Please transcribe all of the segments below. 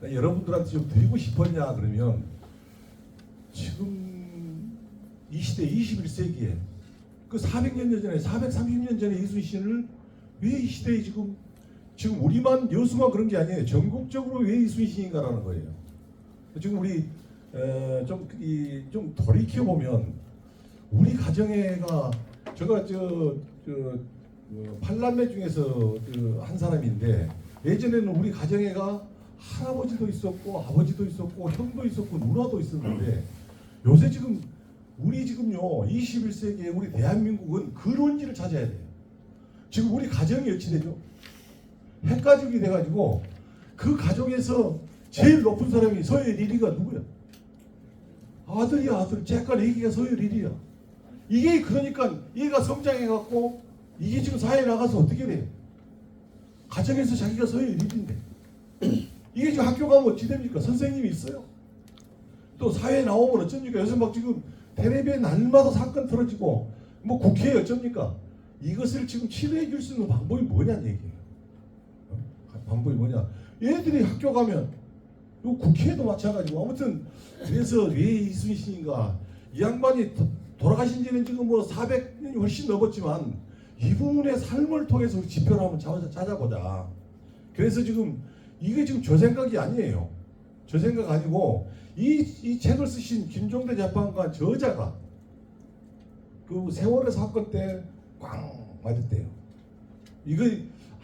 여러분들한테 좀 드리고 싶었냐 그러면 지금 이 시대 21세기에 그 400년 전에 430년 전에 이순신을 왜 이 시대에 지금 우리만 여수만 그런 게 아니에요. 전국적으로 왜 이순신인가라는 거예요. 지금 우리 좀 돌이켜 보면 우리 가정에가 제가 팔남매 중에서 한 사람인데 예전에는 우리 가정에가 할아버지도 있었고 아버지도 있었고 형도 있었고 누나도 있었는데 요새 지금 우리 지금요 21세기에 우리 대한민국은 근원지를 찾아야 돼요. 지금 우리 가정이 어찌 되죠? 핵가족이 돼가지고 그 가족에서 제일 높은 사람이 서열일위가 누구야? 아들이야 아들. 째깔 애기가 서열일위야. 이게 그러니까 얘가 성장해갖고 이게 지금 사회에 나가서 어떻게 돼요? 가정에서 자기가 서열일위인데 이게 지금 학교 가면 어찌 됩니까? 선생님이 있어요. 또 사회에 나오면 어쩝니까? 요새 막 지금 텔레비에 날마다 사건 틀어지고 뭐 국회에 어쩝니까? 이것을 지금 치료해 줄 수 있는 방법이 뭐냐는 얘기예요. 방법이 뭐냐? 얘들이 학교 가면 요 국회에도 마찬가지고 아무튼 그래서 왜 이순신인가? 이 양반이 돌아가신 지는 지금 뭐 400년이 훨씬 넘었지만 이분의 삶을 통해서 지표를 한번 찾아보자. 그래서 지금 이게 지금 저 생각이 아니에요. 저 생각 아니고 이 책을 쓰신 김종대 재판관 저자가 그 세월의 사건 때 꽝 맞았대요. 이거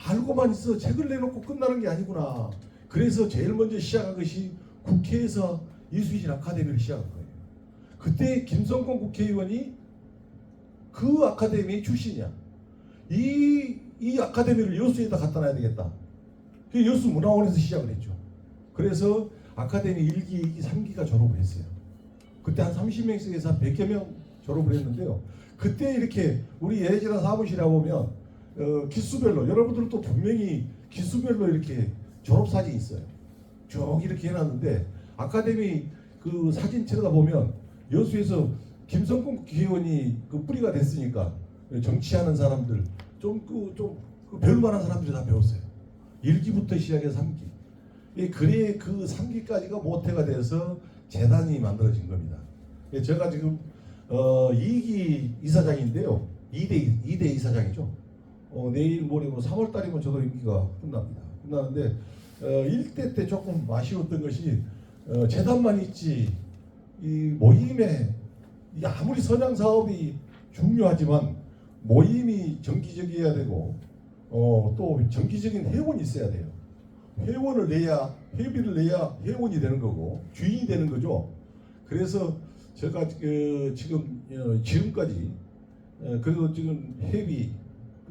알고만 있어 책을 내놓고 끝나는 게 아니구나. 그래서 제일 먼저 시작한 것이 국회에서 이순신 아카데미를 시작한 거예요. 그때 김성권 국회의원이 그 아카데미 출신이야. 이 아카데미를 여수에다 갖다 놔야 되겠다. 그 여수 문화원에서 시작을 했죠. 그래서 아카데미 1기, 2기, 3기가 졸업을 했어요. 그때 한 30명씩에서 한 100여 명 졸업을 했는데요. 그때 이렇게 우리 예지라 사무실에 보면 기수별로 여러분들도 분명히 기수별로 이렇게 졸업사진이 있어요. 쭉 이렇게 해놨는데 아카데미 그 사진 찾아보면 여수에서 김성권 국회의원이 그 뿌리가 됐으니까 정치하는 사람들 좀 배울만한 사람들이 다 배웠어요. 1기부터 시작해서 3기. 그래 그 3기까지가 모태가 돼서 재단이 만들어진 겁니다. 제가 지금 2기 이사장인데요. 2대 이사장이죠. 내일 모레로 3월 달이면 저도 임기가 끝납니다. 끝나는데 1대 때 조금 아쉬웠던 것이 재단만 있지 이 모임에 아무리 선양 사업이 중요하지만 모임이 정기적이어야 되고 또 정기적인 회원이 있어야 돼요. 회원을 내야 회비를 내야 회원이 되는 거고 주인이 되는 거죠. 그래서 제가 지금까지 그리고 지금 회비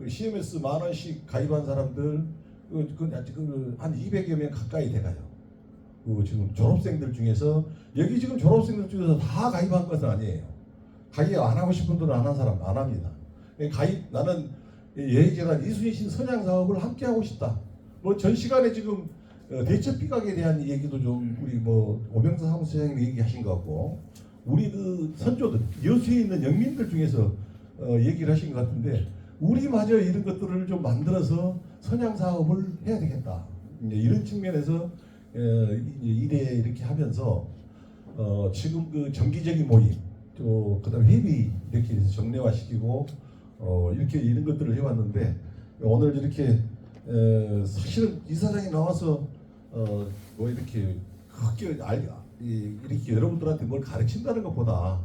CMS 10,000원씩 가입한 사람들 한 200여 명 가까이 돼가요. 지금 졸업생들 중에서 여기 지금 졸업생들 중에서 다 가입한 것은 아니에요. 가입 안 하고 싶은 분들은 안 한 사람 안 합니다. 나는 예전에 이순신 선양 사업을 함께 하고 싶다. 뭐 전 시간에 지금 대첩 비각에 대한 얘기도 좀 우리 뭐 오병서 사무소장님이 얘기하신 것 같고 우리 그 선조들 여수에 있는 영민들 중에서 얘기를 하신 것 같은데 우리마저 이런 것들을 좀 만들어서 선양 사업을 해야 되겠다. 이런 측면에서 이래 이렇게 하면서 지금 그 정기적인 모임 또 그다음 회비 이렇게 해서 정례화시키고 이렇게 이런 것들을 해왔는데 오늘 이렇게 사실은 이사장이 나와서 뭐 이렇게 크게 이렇게 여러분들한테 뭘 가르친다는 것보다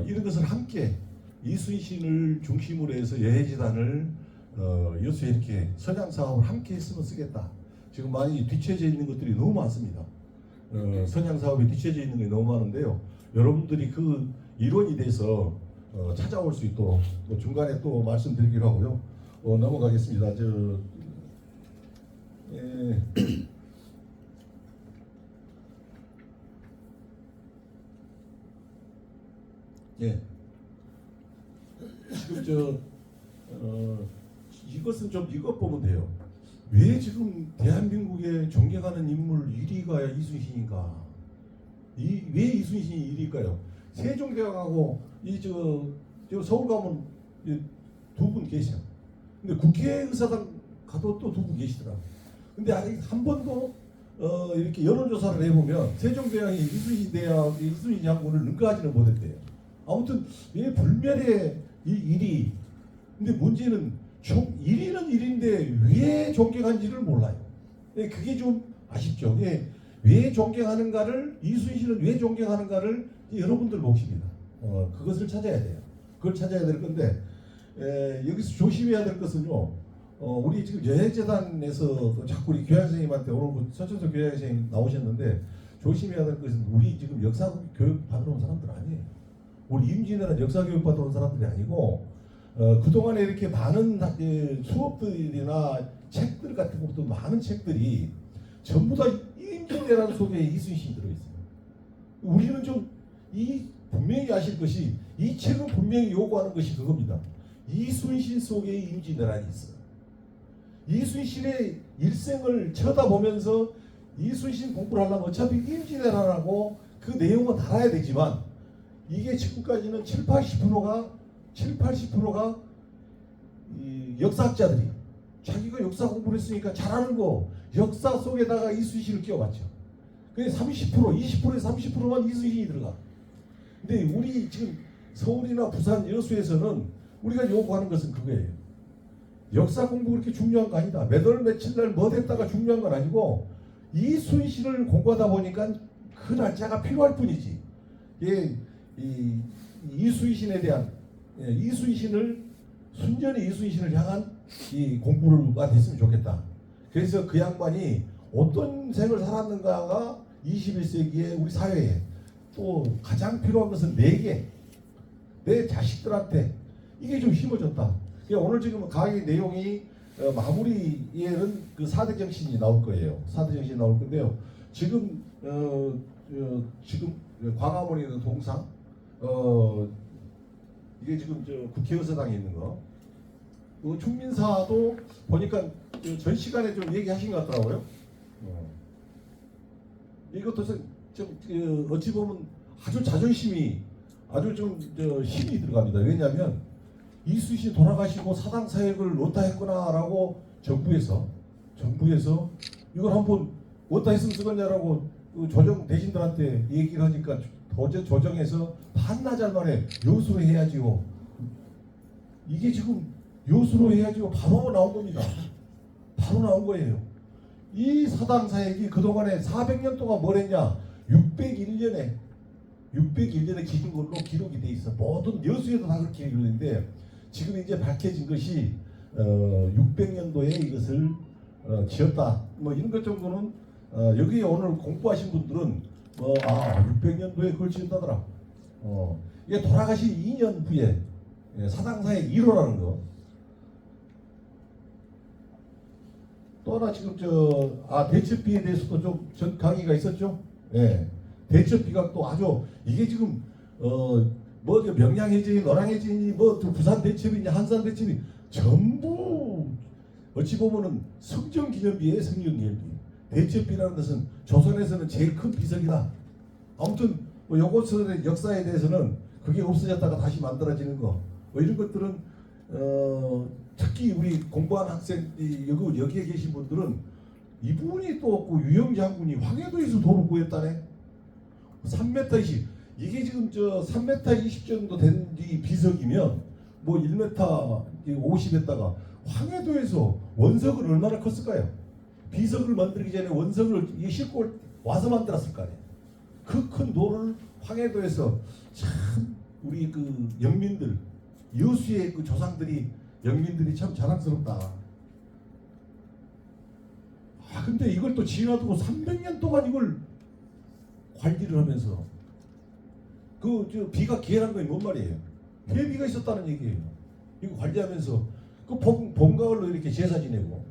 이런 것을 함께 이순신을 중심으로 해서 예해재단을 여수에 이렇게 선양 사업을 함께 했으면 쓰겠다. 지금 많이 뒤처져 있는 것들이 너무 많습니다. 선양 사업에 뒤처져 있는 게 너무 많은데요. 여러분들이 그 일원이 돼서 찾아올 수 있도록 중간에 또 말씀드리기로 하고요. 넘어가겠습니다. 지금 이것은 좀 이것 보면 돼요. 왜 지금 대한민국에 존경하는 인물 1위가 이순신인가? 왜 이순신이 1위일까요? 세종대왕하고 서울 가면 두 분 계셔. 근데 국회의사당 가도 또 두 분 계시더라. 근데 아직 한 번도 이렇게 여론조사를 해보면 세종대왕이 이순신 장군을 능가하지는 못했대요. 아무튼 이 불멸의 이 일이, 근데 문제는 일이는 일인데 왜 존경한지를 몰라요. 그게 좀 아쉽죠. 왜 존경하는가를, 이순신은 왜 존경하는가를 여러분들 몫입니다. 그것을 찾아야 돼요. 그걸 찾아야 될 건데, 여기서 조심해야 될 것은요. 우리 지금 여행재단에서 자꾸 우리 교양선생님한테, 오늘 서천석 교양선생님 나오셨는데, 조심해야 될 것은 우리 지금 역사 교육 받으러 온 사람들 아니에요. 우리 임진왜란 역사 교육 받으러 온 사람들이 아니고, 그동안에 이렇게 많은 수업들이나 책들 같은 것도, 많은 책들이 전부 다 임진왜란 속에 이순신이 들어있어요. 우리는 좀 분명히 아실 것이, 이 책은 분명히 요구하는 것이 그겁니다. 이순신 속에 임진왜란이 있어요. 이순신의 일생을 쳐다보면서 이순신 공부를 하려면 어차피 임진왜란하고 그 내용은 알아야 되지만, 이게 지금까지는 70~80%가 이 역사학자들이 자기가 역사 공부를 했으니까 잘하는 거 역사 속에다가 이순신을 끼워봤죠. 그래서 20%에서 30%만 이순신이 들어가. 근데 우리 지금 서울이나 부산 여수에서는 우리가 요구하는 것은 그거예요. 역사 공부 그렇게 중요한 거 아니다. 몇 월 며칠 날 뭐 됐다가 중요한 건 아니고, 이순신을 공부하다 보니까 그 날짜가 필요할 뿐이지. 이순신에 대한, 순전히 이순신을 향한 이 공부가 됐으면 좋겠다. 그래서 그 양반이 어떤 생을 살았는가가 21세기에 우리 사회에 또 가장 필요한 것은 내게, 내 자식들한테 이게 좀 힘어졌다. 오늘 지금 강의 내용이 마무리에는 그 4대 정신이 나올 거예요. 4대 정신이 나올 건데요. 지금 지금 광화문에 있는 동상, 이게 지금 국회의사당에 있는 거. 충민사도 보니까 전 시간에 좀 얘기하신 것 같더라고요. 이것도 좀 어찌 보면 아주 자존심이, 아주 좀 힘이 들어갑니다. 왜냐하면 이순신이 돌아가시고 사당 사역을 어디다 했구나라고 정부에서 이걸 한번 어디다 했으면 쓰겠냐라고 조정 대신들한테 얘기를 하니까 조정에서 반나절 만에 요수로 해야지요. 이게 지금 요수로 해야지요. 바로 나온 겁니다. 바로 나온 거예요. 이 사당 사역이 그동안에 400년 동안 뭘 했냐? 601년에 기준 걸로 기록이 돼 있어. 모든 여수에도 다 그렇게 기록인데, 지금 이제 밝혀진 것이 600년도에 이것을 지었다. 뭐 이런 것 정도는 여기 오늘 공부하신 분들은 600년도에 그걸 지었다더라. 이게 돌아가신 2년 후에 사당사의 1호라는 거. 또 하나 지금 대첩비에 대해서도 좀 전 강의가 있었죠. 예. 대첩비가 또 아주 이게 지금 명량해전이, 노량해전이, 부산 대첩이냐, 한산 대첩이 전부 어찌 보면은 성전기념비예요. 성전기념비. 대첩비라는 것은 조선에서는 제일 큰 비석이다. 아무튼 요것의 역사에 대해서는 그게 없어졌다가 다시 만들어지는 거, 이런 것들은 특히 우리 공부한 학생, 여기에 계신 분들은 이분이 또 유영 장군이 황해도에서 도를 구했다네. 3m 20. 이게 지금 3m 20 정도 된 이 비석이면 1m 50에다가 황해도에서 원석을 얼마나 컸을까요? 비석을 만들기 전에 원석을 싣고 와서 만들었을 거 아니에요. 그 큰 돌을 황해도에서, 참 우리 그 영민들, 여수의 그 조상들이, 영민들이 참 자랑스럽다. 근데 이걸 또 지나두고 300년 동안 이걸 관리를 하면서 비가 기회란 건 뭔 말이에요? 회비가 있었다는 얘기예요. 이거 관리하면서 봄 가을로 이렇게 제사 지내고,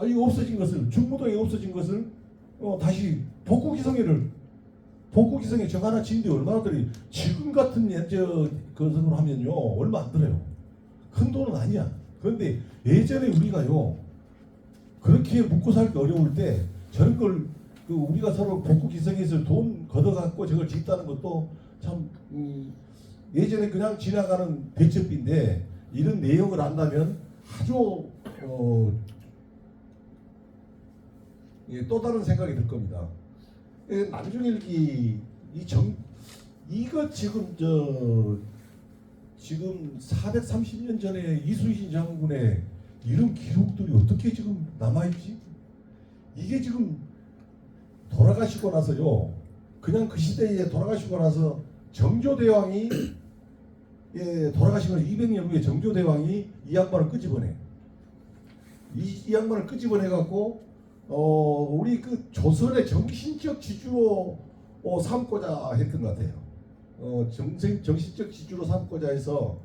이거 없어진 것을, 중무동에 없어진 것을 다시 복구기성에 저 하나 지는데 얼마나 들이, 지금 같은 그것으로 하면요 얼마 안 들어요. 큰 돈은 아니야. 그런데 예전에 우리가요 그렇게 묵고 살기 어려울 때 저런 걸 우리가 서로 복구기성에서 돈 걷어갖고 저걸 짓다는 것도 참 예전에 그냥 지나가는 대첩비인데, 이런 내용을 안다면 아주 예, 또 다른 생각이 들 겁니다. 예, 난중일기 이거 지금 430년 전에 이순신 장군의 이런 기록들이 어떻게 지금 남아있지? 이게 지금 돌아가시고 나서요. 그냥 그 시대에 돌아가시고 나서 정조대왕이 예, 돌아가시고 200년 후에 정조대왕이 이 양반을 끄집어내. 이 양반을 끄집어내 갖고 우리 그 조선의 정신적 지주로 삼고자 했던 것 같아요. 정신적 지주로 삼고자 해서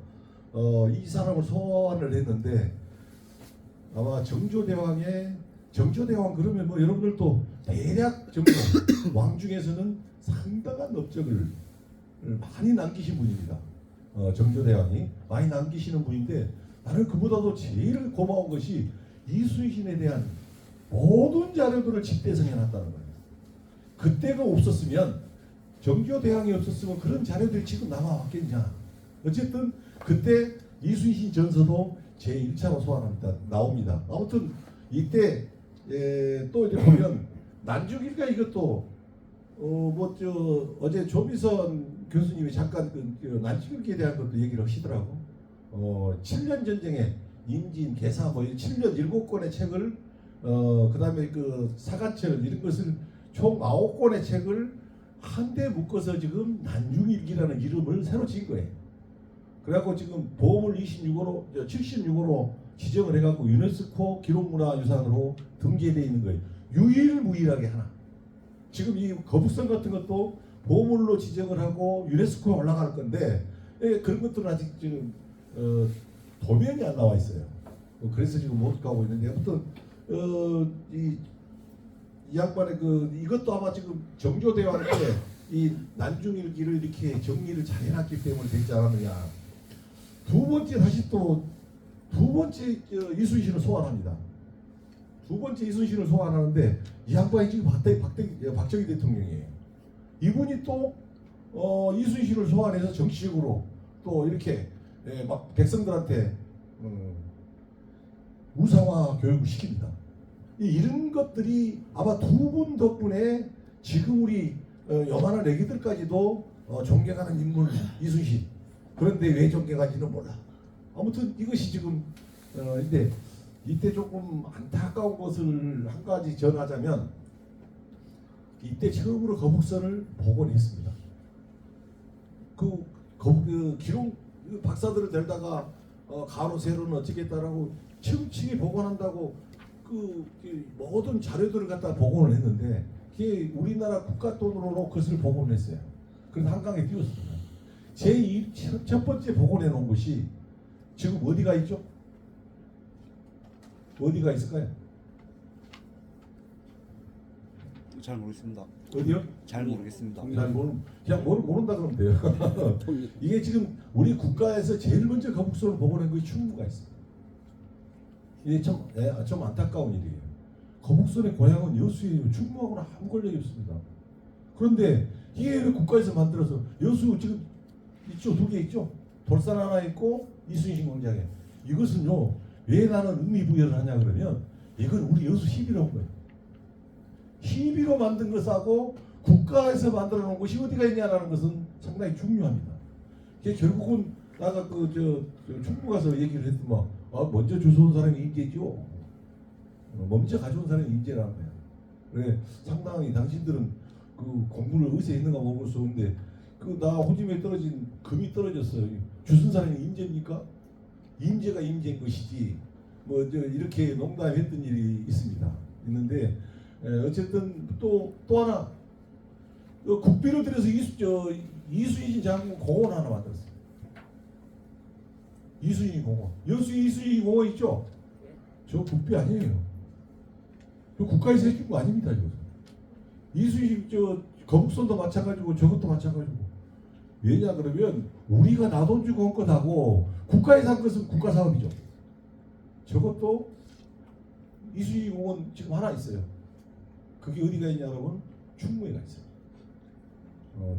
이 사람을 소환을 했는데 아마 정조대왕 그러면 뭐 여러분들도 대략 정도 왕 중에서는 상당한 업적을 많이 남기신 분입니다. 정조대왕이 많이 남기시는 분인데 나는 그보다도 제일 고마운 것이 이순신에 대한 모든 자료들을 집대성해 놨다는 거예요. 그때가 없었으면 정조대왕이 없었으면 그런 자료들이 지금 남아왔겠냐. 어쨌든 그때 이순신 전서도 제1차로 소환합니다. 나옵니다. 아무튼 이때 또 이제 보면 난중일기가 이것도 어제 조미선 교수님이 잠깐 그 난중일기에 대한 것도 얘기를 하시더라고. 7년 전쟁에 임진, 개사 뭐 7년 7권의 책을 그다음에 그 사가철 이런 것을 총 9권의 책을 한데 묶어서 지금 난중일기라는 이름을 새로 지은 거예요. 그래갖고 지금 보물 26호로 76호로 지정을 해갖고 유네스코 기록문화유산으로 등재되어 있는 거예요. 유일무이하게 하나. 지금 이 거북선 같은 것도 보물로 지정을 하고 유네스코에 올라갈 건데 그런 것들은 아직 지금 도면이 안 나와 있어요. 그래서 지금 못 가고 있는데 아무튼 이 양반의 이것도 아마 지금 정조대왕 때 이 난중일기를 이렇게 정리를 잘 해놨기 때문에 되지 않았느냐. 두 번째 이순신을 소환합니다. 두 번째 이순신을 소환하는데 이 양반이 지금 박정희 대통령이에요. 이분이 또 이순신을 소환해서 정치적으로 또 이렇게 막 백성들한테 우상화 교육을 시킵니다. 이런 것들이 아마 두 분 덕분에 지금 우리 요만한 애기들까지도 존경하는 인물 이순신. 그런데 왜 존경하지는 몰라. 아무튼 이것이 지금 근데 이때 조금 안타까운 것을 한 가지 전하자면 이때 처음으로 거북선을 복원했습니다. 그 기록 박사들을 데려다가 가로 세로는 어찌겠다라고 층층이 복원한다고 그 모든 자료들을 갖다 복원을 했는데 그게 우리나라 국가 돈으로 그것을 복원했어요. 그래서 한강에 띄웠습니다. 첫 번째 복원해 놓은 것이 지금 어디가 있죠? 어디가 있을까요? 잘 모르겠습니다. 어디요? 잘 모르겠습니다. 그냥 모른다 그러면 돼요. 이게 지금 우리 국가에서 제일 먼저 거북선을 복원한 것이 충무가 있습니다. 이게 좀 안타까운 일이에요. 거북선의 고향은 여수예요. 충무하고는 아무 관련이 없습니다. 그런데 이게 왜 국가에서 만들어서 여수 지금 있죠? 두 개 있죠? 돌산 하나 있고 이순신 광장에. 이것은요 왜 나는 의미부여를 하냐 그러면 이건 우리 여수 희비로운 거예요. 희비로 만든 것하고 국가에서 만들어 놓은 것이 어디가 있냐라는 것은 상당히 중요합니다. 결국은 나가 충무 가서 얘기를 했더만 먼저 주워온 사람이 인재죠. 먼저 가져온 사람이 인재라는 거야. 그래 상당히 당신들은 그 공부를 어디서 했는가 먹을 수 없는데 나 호집에 떨어진 금이 떨어졌어요. 주순 사람이 인재입니까? 인재가 인재인 것이지. 이렇게 농담했던 일이 있는데 어쨌든 또 하나 국비를 들여서 이순신 장군 공원 하나 만들었어요. 이순신 공원. 여수 이순신 공원 있죠? 저 국비 아니에요. 저 국가에서 해준 거 아닙니다. 이거. 이순신 거북선도 마찬가지고 저것도 마찬가지고. 왜냐 그러면 우리가 나 돈 주고 한 것하고 국가에서 한 것은 국가 사업이죠. 저것도 이순신 공원 지금 하나 있어요. 그게 어디가 있냐 그러면 충무에가 있어요.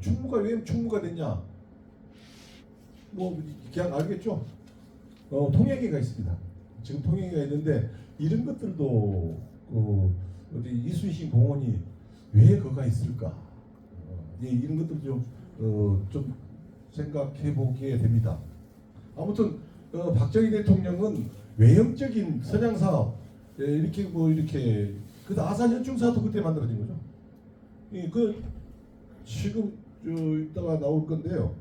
충무가 왜 충무가 됐냐? 그냥 알겠죠? 통영에가 있습니다. 지금 통영에가 있는데 이런 것들도 어디 이순신 공원이 왜 거가 있을까? 이런 것들 좀 생각해 보게 됩니다. 아무튼 박정희 대통령은 외형적인 선양 사업 이렇게 이렇게 그 아산 현충사도 그때 만들어진 거죠. 그 지금 이따가 나올 건데요.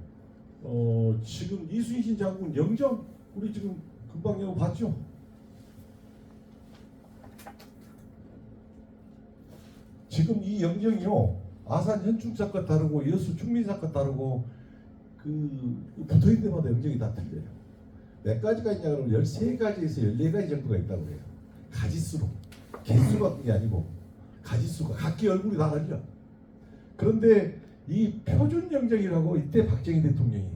지금 이순신 장군 영정 우리 지금 금방 이거 봤죠? 지금 이 영정이요 아산 현충사과 다르고 여수 충민사과 다르고 그 붙어있는 데마다 영정이 다 틀려요. 몇 가지가 있냐 그러면 13가지에서 14가지 정도가 있다고 해요. 가지수로 개수가 그게 아니고 가지수가 각기 얼굴이 다 달려. 그런데 이 표준 영정이라고 이때 박정희 대통령이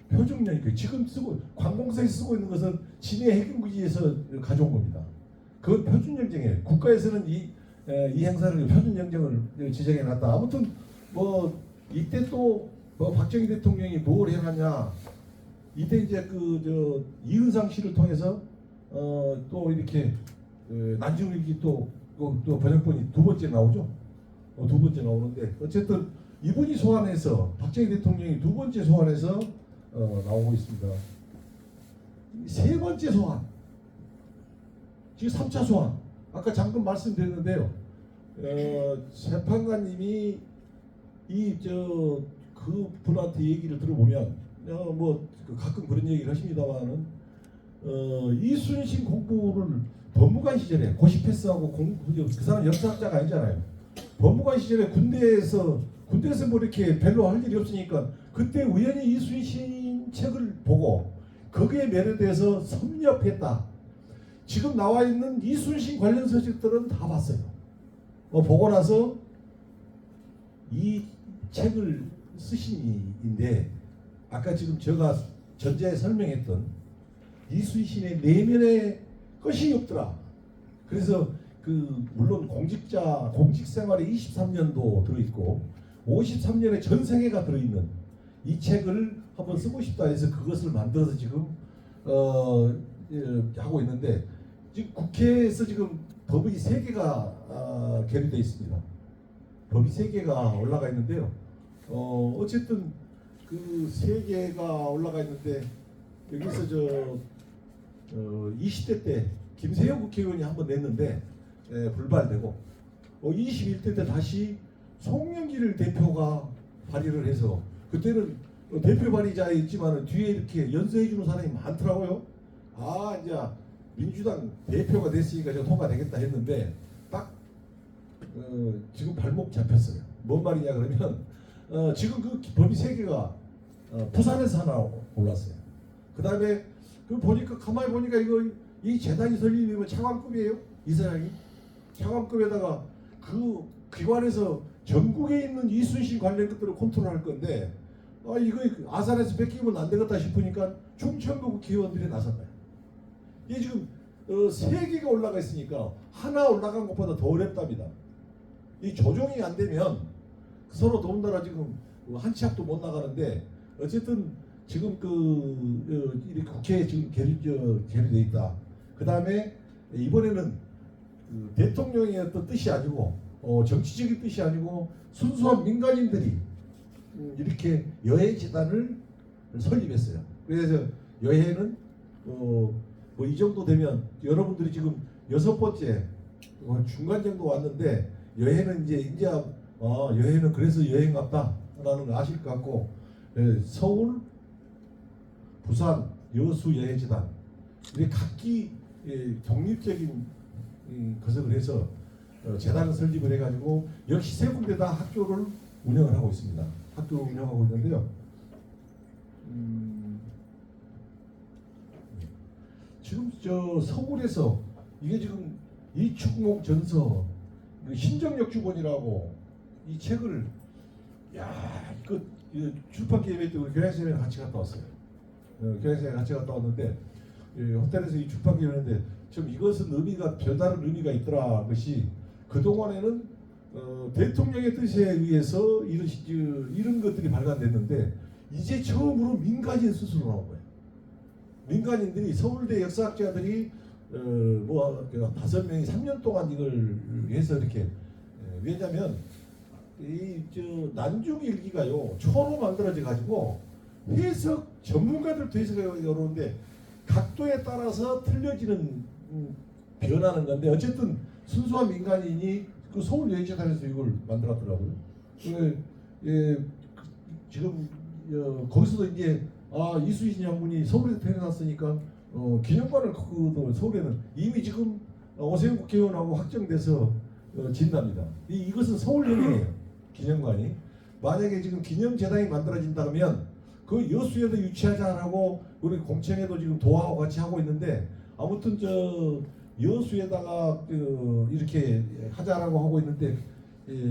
표준 영정 지금 쓰고 관공서에 쓰고 있는 것은 진해 해경부지에서 가져온 겁니다. 그건 표준 영정이에요. 국가에서는 이 행사를 표준 영정을 지정해 놨다. 아무튼 뭐 이때 또 박정희 대통령이 뭘 해놨냐? 이때 이제 이은상 씨를 통해서 또 이렇게 난중일기 또 번역본이 두 번째 나오죠. 두 번째 나오는데 어쨌든 이분이 소환해서 박정희 대통령이 두 번째 소환해서 나오고 있습니다. 세 번째 소환, 지금 3차 소환. 아까 잠깐 말씀드렸는데요. 재판관님이 그 분한테 얘기를 들어보면 가끔 그런 얘기를 하십니다만은 이순신 공부를 법무관 시절에 고시 패스하고 그 사람 역사학자가 아니잖아요. 법무관 시절에 군대에서 뭐 이렇게 별로 할 일이 없으니까 그때 우연히 이순신 책을 보고 거기에 매료돼서 섭렵했다. 지금 나와 있는 이순신 관련 서식들은 다 봤어요. 보고 나서 이 책을 쓰신 이인데 아까 지금 제가 전자에 설명했던 이순신의 내면에 것이 없더라. 그래서 물론 공직 생활에 23년도 들어있고 53년의 전생애가 들어있는 이 책을 한번 쓰고 싶다 해서 그것을 만들어서 지금 하고 있는데 지금 국회에서 지금 법이 3개가 계류되어 있습니다. 법이 3개가 올라가 있는데요. 어쨌든 그 3개가 올라가 있는데 여기서 20대 때 김세영 국회의원이 한번 냈는데 불발되고 21대 때 다시 송영길 대표가 발의를 해서 그때는 대표 발의자에 있지만 뒤에 이렇게 연서해 주는 사람이 많더라고요. 이제 민주당 대표가 됐으니까 저 통과되겠다 했는데 딱 지금 발목 잡혔어요. 뭔 말이냐 그러면 지금 그 법이 3개가 부산에서 하나 올랐어요. 그 다음에 가만히 보니까 이 재단이 설립이면 차관급이에요. 이 사람이 차관급에다가 그 기관에서 전국에 있는 이순신 관련 것들을 컨트롤할 건데 이거 아산에서 뺏기면 안 되겠다 싶으니까 충청도 국회의원들이 나섰나요. 이게 지금 3개가 올라가 있으니까 하나 올라간 것보다 더 어렵답니다. 이 조정이 안 되면 서로 더군다나 지금 한 치 앞도 못 나가는데 어쨌든 지금 이렇게 국회에 지금 계류되어 있다. 그 다음에 이번에는 대통령의 어떤 뜻이 아니고 정치적인 뜻이 아니고 순수한 민간인들이 이렇게 여해재단을 설립했어요. 그래서 여해는 이 정도 되면 여러분들이 지금 6번째 중간 정도 왔는데 여해는 이제 여해는 그래서 여행 같다라는 걸 아실 것 같고 서울, 부산, 여수 여해재단 이렇게 각기 독립적인 것을 해서 재단을 설립을 해가지고 역시 3군데 다 학교를 운영을 하고 있습니다. 학교를 운영하고 있는데요. 지금 서울에서 이게 지금 이충목 전서 신정역 주본이라고 이 책을 출판 기획회 때 우리 교양생이랑 같이 갔다 왔어요. 교양생이랑 같이 갔다 왔는데 호텔에서 이 출판 기획회인데 지금 이것은 별다른 의미가 있더라. 것이 그동안에는 대통령의 뜻에 의해서 이런 것들이 발간됐는데 이제 처음으로 민간인 스스로 나온 거예요. 민간인들이 서울대 역사학자들이 뭐 5명이 3년 동안 이걸 해서 이렇게 왜냐면 이저 난중일기가요 초로 만들어져 가지고 해석 전문가들도 해석이 어려운데 각도에 따라서 틀려지는 변하는 건데 어쨌든 순수한 민간인이 그 서울예술재단에서 이걸 만들었더라고요. 지금 거기서도 이제 이수신 장군이 서울에서 태어났으니까 기념관을 서울에는 이미 지금 오세훈 국회의원하고 확정돼서 진답니다. 이것은 서울형이에요. 기념관이 만약에 지금 기념재단이 만들어진다면 그 여수에도 유치하자라고 우리 공청회도 지금 도하고 같이 하고 있는데 아무튼 저 여수에다가 이렇게 하자라고 하고 있는데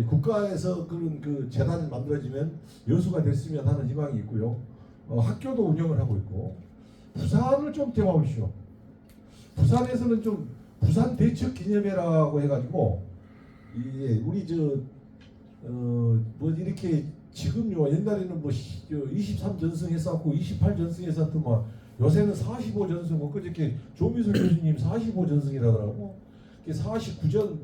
국가에서 그런 그 재단이 만들어지면 여수가 됐으면 하는 희망이 있고요. 학교도 운영을 하고 있고 부산을 좀 대봐보시오. 부산에서는 좀 부산 대척 기념회라고 해가지고 우리 뭐 이렇게 지금요 옛날에는 뭐 23전승 했었고 28전승 했었던 뭐 요새는 45전승 뭐 그저께 조미술 교수님 45전승이라더라고. 49전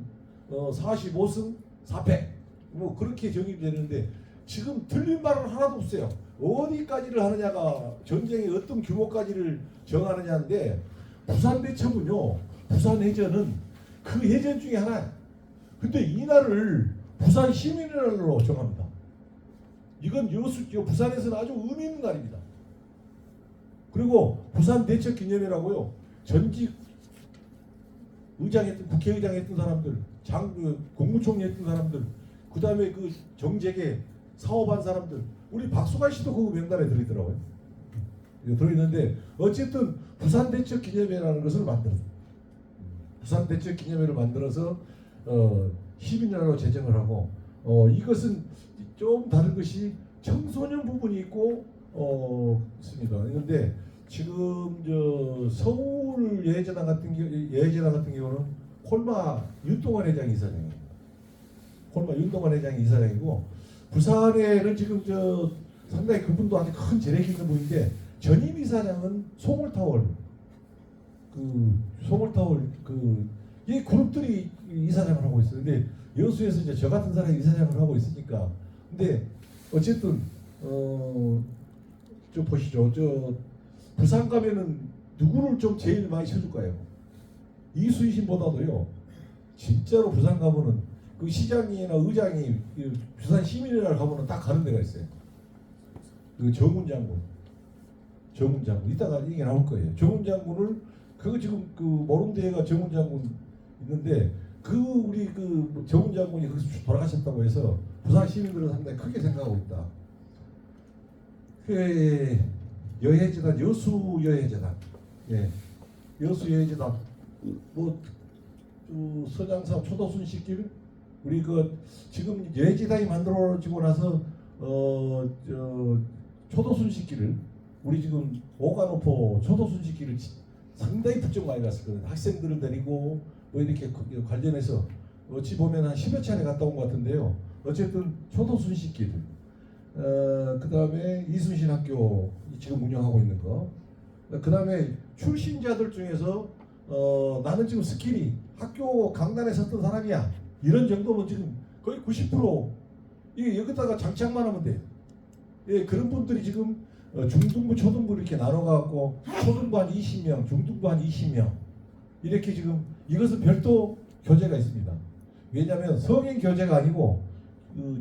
45승 4패 뭐 그렇게 정의되는데 지금 틀린 말은 하나도 없어요. 어디까지를 하느냐가 전쟁의 어떤 규모까지를 정하느냐인데 부산 대첩은요 부산 해전은 그 해전 중에 하나. 근데 이 날을 부산 시민의 날로 정합니다. 이건 부산에서는 아주 의미 있는 날입니다. 그리고 부산 대첩 기념회라고요. 전직 의장했던 국회의장 했던 사람들, 국무총리 했던 사람들, 그 다음에 그 정재계 사업한 사람들, 우리 박수관 씨도 그 명단에 들어있더라고요. 들어있는데 어쨌든 부산 대첩 기념회라는 것을 만들었어요. 부산 대첩 기념회를 만들어서 시민날로 제정을 하고 이것은 좀 다른 것이 청소년 부분이 있고 있습니다. 그런데 지금 서울 예회재단 같은 경우는 콜마 윤동환 회장이 이사장입니다. 콜마 윤동환 회장이 이사장이고 부산에는 지금 상당히 그분도 아주 큰 재력이 있는 분인데 전임 이사장은 송월타월 이 그룹들이 이사장을 하고 있어요. 근데 여수에서 이제 저 같은 사람이 이사장을 하고 있으니까 근데 어쨌든 좀 보시죠. 부산 가면은 누구를 좀 제일 많이 쳐줄까요? 이수신보다도요. 진짜로 부산 가면은 그 시장이나 의장이 부산 시민이라 가면은 딱 가는 데가 있어요. 그 정훈 장군 이따가 얘기 나올 거예요. 정훈 장군을 그거 지금 그 모름대회가 정훈 장군 있는데 우리 정훈 장군이 거기서 돌아가셨다고 해서 부산 시민들은 상당히 크게 생각하고 있다. 여해재단 여수 여해재단 여수 여해재단 뭐 서장사 초도순식길 우리 지금 여해재단이 만들어지고 나서 초도순식길을 우리 지금 오가노포 초도순식길을 상당히 부쩍 많이 갔었거든요. 학생들을 데리고 뭐 이렇게 관련해서 어찌 보면 한 10여 차례 갔다 온 것 같은데요. 어쨌든 초도순식길 그 다음에 이순신 학교 지금 운영하고 있는 거. 그 다음에 출신자들 중에서 나는 지금 스킬이 학교 강단에 섰던 사람이야. 이런 정도면 지금 거의 90% 이게 여기다가 장착만 하면 돼. 그런 분들이 지금 중등부, 초등부 이렇게 나눠갖고 초등부 한 20명, 중등부 한 20명 이렇게 지금 이것은 별도 교재가 있습니다. 왜냐하면 성인 교재가 아니고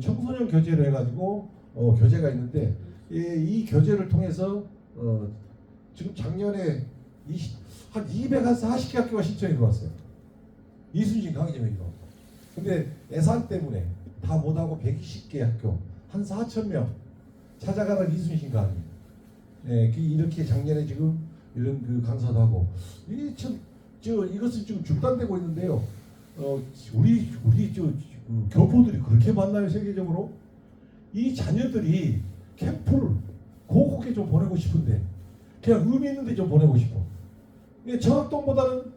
청소년 교재로 해가지고 교재가 있는데 이 교재를 통해서 지금 작년에 한 240개 학교가 신청이 들어왔어요. 이순신 강의점이고. 근데 예산 때문에 다 못하고 120개 학교 한 4,000명 찾아가는 이순신 강의. 이렇게 작년에 지금 이런 강사도 하고 이것은 지금 중단되고 있는데요. 우리 교포들이 그렇게 많나요 세계적으로? 이 자녀들이 캠프를 고국에 좀 보내고 싶은데 그냥 의미 있는데 좀 보내고 싶어. 정학동보다는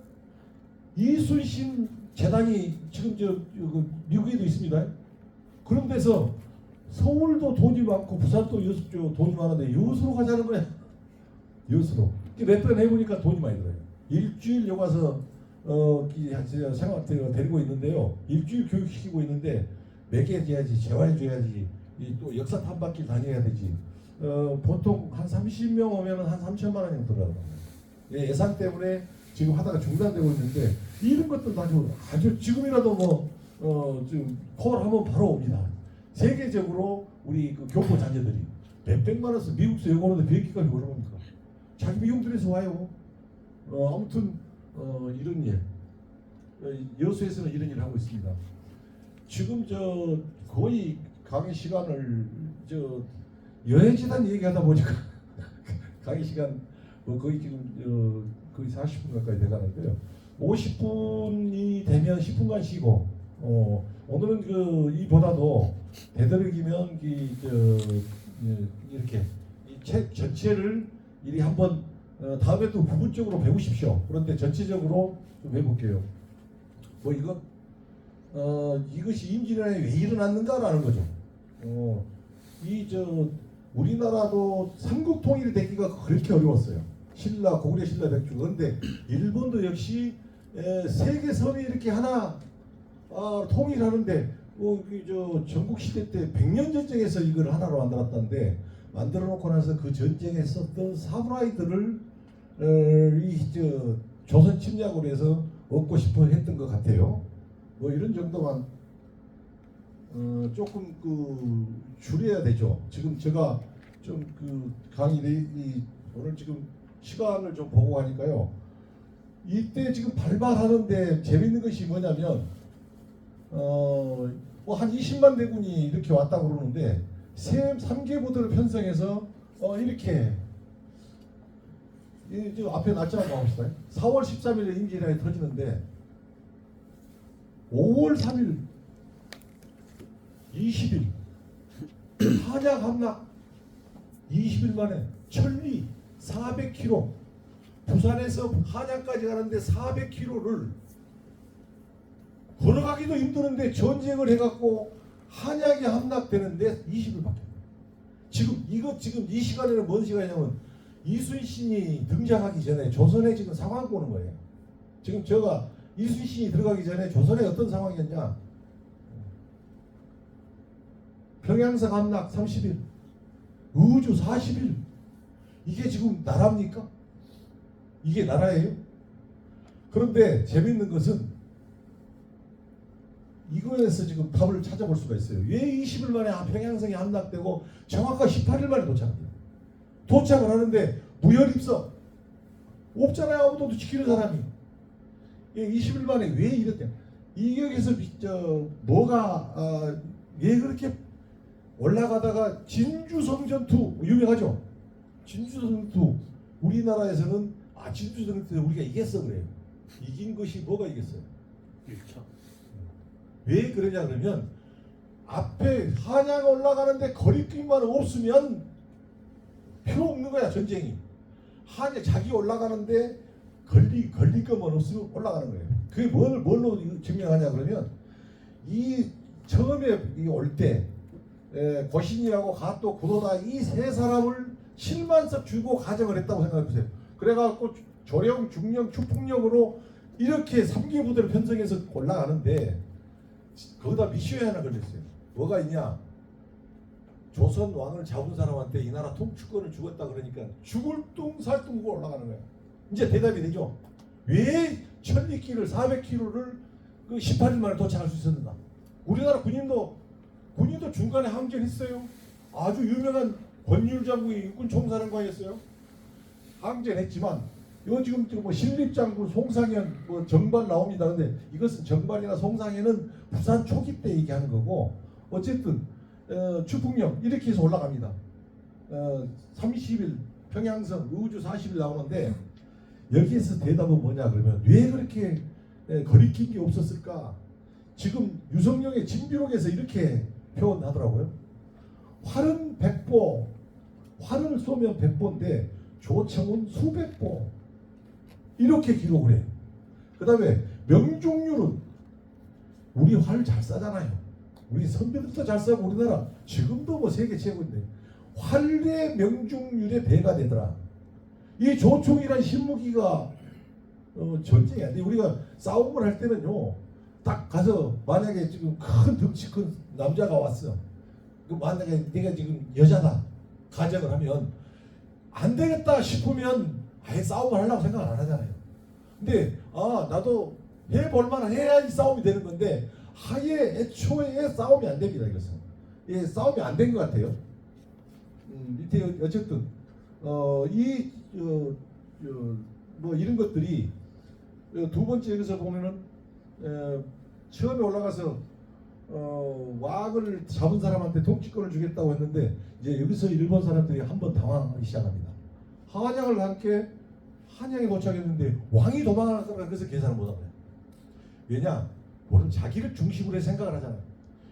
이순신 재단이 지금 미국에도 있습니다. 그런 데서 서울도 돈이 많고 부산도 돈이 많은데 여수로 가자는 거야. 여수로. 몇 번 해보니까 돈이 많이 들어요. 일주일 여기 가서 생활 데리고 있는데요. 일주일 교육시키고 있는데 먹여줘야지, 재활해줘야지, 또 역사 탐방길 다녀야 되지. 보통 한 30명 오면은 한 3천만 원 정도 들어가요. 예산 때문에 지금 하다가 중단되고 있는데 이런 것도 아주 지금이라도 지금 콜하면 바로 옵니다. 세계적으로 우리 그 교포 자녀들이 몇백만 원씩 미국에서 여기 오는데 비행기값이 얼마입니까? 자기 미용들에서 와요. 아무튼 이런 일, 여수에서는 이런 일을 하고 있습니다. 지금 거의 강의 시간을 여행재단 얘기하다 보니까 강의 시간 거의 지금 거의 40분 가까이 돼가는데요. 50분이 되면 10분간 쉬고 오늘은 이보다도 되도록이면 이렇게 이 책 전체를 이리 한번 다음에 또 부분적으로 배우십시오. 그런데 전체적으로 좀 해볼게요. 이것이 임진왜란이 왜 일어났는가라는 거죠. 우리나라도 삼국 통일이 되기가 그렇게 어려웠어요. 신라, 고구려, 신라, 백주. 그런데 일본도 역시 세계 섬이 이렇게 하나 통일하는데 전국 시대 때 백년 전쟁에서 이걸 하나로 만들었다는데 만들어 놓고 나서 그 전쟁에 썼던 사무라이들을 조선 침략으로 해서 얻고 싶어 했던 것 같아요. 이런 정도만 조금 줄여야 되죠. 지금 제가 좀 강의 오늘 지금 시간을 좀 보고 하니까요. 이때 지금 발발하는데 재밌는 것이 뭐냐면 한 20만 대군이 이렇게 왔다고 그러는데 3개 부대를 편성해서 이렇게 지금 앞에 날짜 한번 봅시다. 4월 13일에 임진왜란이 터지는데 5월 3일 20일 한약 함락 20일 만에 천리 400km 부산에서 한양까지 가는데 400km를 걸어가기도 힘드는데 전쟁을 해갖고 한양이 함락되는데 20일밖에. 지금 이 시간에는 뭔 시간이냐면 이순신이 등장하기 전에 조선에 지금 상황 보는 거예요. 지금 제가 이순신이 들어가기 전에 조선에 어떤 상황이었냐? 평양성 함락 30일, 의주 40일. 이게 지금 나라입니까? 이게 나라예요? 그런데 재밌는 것은 이거에서 지금 답을 찾아볼 수가 있어요. 왜 20일 만에 평양성이 함락되고 정확한 18일 만에 도착합니다. 도착을 하는데 무혈입성 없잖아요. 아무도 지키는 사람이. 20일 만에 왜 이랬냐? 이격에서 왜 그렇게 올라가다가 진주성전투 유명하죠? 진주성전투 우리나라에서는 진주성전투 우리가 이겼어 그래요. 이긴 것이 뭐가 이겼어요? 1차. 왜 그러냐 그러면 앞에 한양 올라가는데 거리낌만 없으면 필요 없는 거야 전쟁이. 한양 자기 올라가는데 걸릴 것만 없으면 올라가는 거예요. 그게 뭘로 증명하냐 그러면 처음에 올 때 고신이라고 가또 구로다 이 세 사람을 7만석 주고 가정을 했다고 생각해 보세요. 그래갖고 조령, 중령, 축풍령으로 이렇게 3개 부대를 편성해서 올라가는데 거기다 미션이 하나 걸렸어요. 뭐가 있냐? 조선 왕을 잡은 사람한테 이 나라 통치권을 주었다 그러니까 죽을 둥 살 둥 구고 올라가는 거야. 이제 대답이 되죠. 왜 천리길을 400km를 18일 만에 도착할 수 있었는가? 우리나라 군인도 중간에 항전했어요. 아주 유명한 권율 장군이 육군 총사령관이었어요. 항전했지만 이거 지금 신립장군 송상현 정반 나옵니다. 근데 이것은 정반이나 송상현은 부산 초기 때 얘기하는 거고 어쨌든 추풍령 이렇게 해서 올라갑니다. 30일 평양성 의주 40일 나오는데 여기에서 대답은 뭐냐 그러면 왜 그렇게 거리낀 게 없었을까? 지금 유성룡의 진비록에서 이렇게 표현하더라고요. 활은 100보, 활을 쏘면 100보인데 조청은 수백보 이렇게 기록을 해요. 그 다음에 명중률은 우리 활 잘 쏴잖아요. 우리 선배들도 잘 쏴고 우리나라 지금도 세계 최고인데 활의 명중률에 배가 되더라. 이 조총이란 신무기가 전쟁이 안 돼. 우리가 싸움을 할 때는요, 딱 가서 만약에 지금 큰 덩치 큰 남자가 왔어. 그 만약에 내가 지금 여자다 가정을 하면 안 되겠다 싶으면 아예 싸움을 하려고 생각을 안 하잖아요. 근데 나도 해볼 만한 해야지 싸움이 되는 건데 아예 애초에 싸움이 안 됩니다. 이것은 싸움이 안 된 것 같아요. 밑에 어쨌든 뭐 이런 것들이 두 번째 여기서 보면은 처음에 올라가서 왕을 잡은 사람한테 통치권을 주겠다고 했는데 이제 여기서 일본 사람들이 한번 당황하기 시작합니다. 한양을 함께 한양에 도착했는데 왕이 도망가는 거라 그래서 계산을 못한 거예요. 왜냐? 우리는 자기를 중심으로 생각을 하잖아요.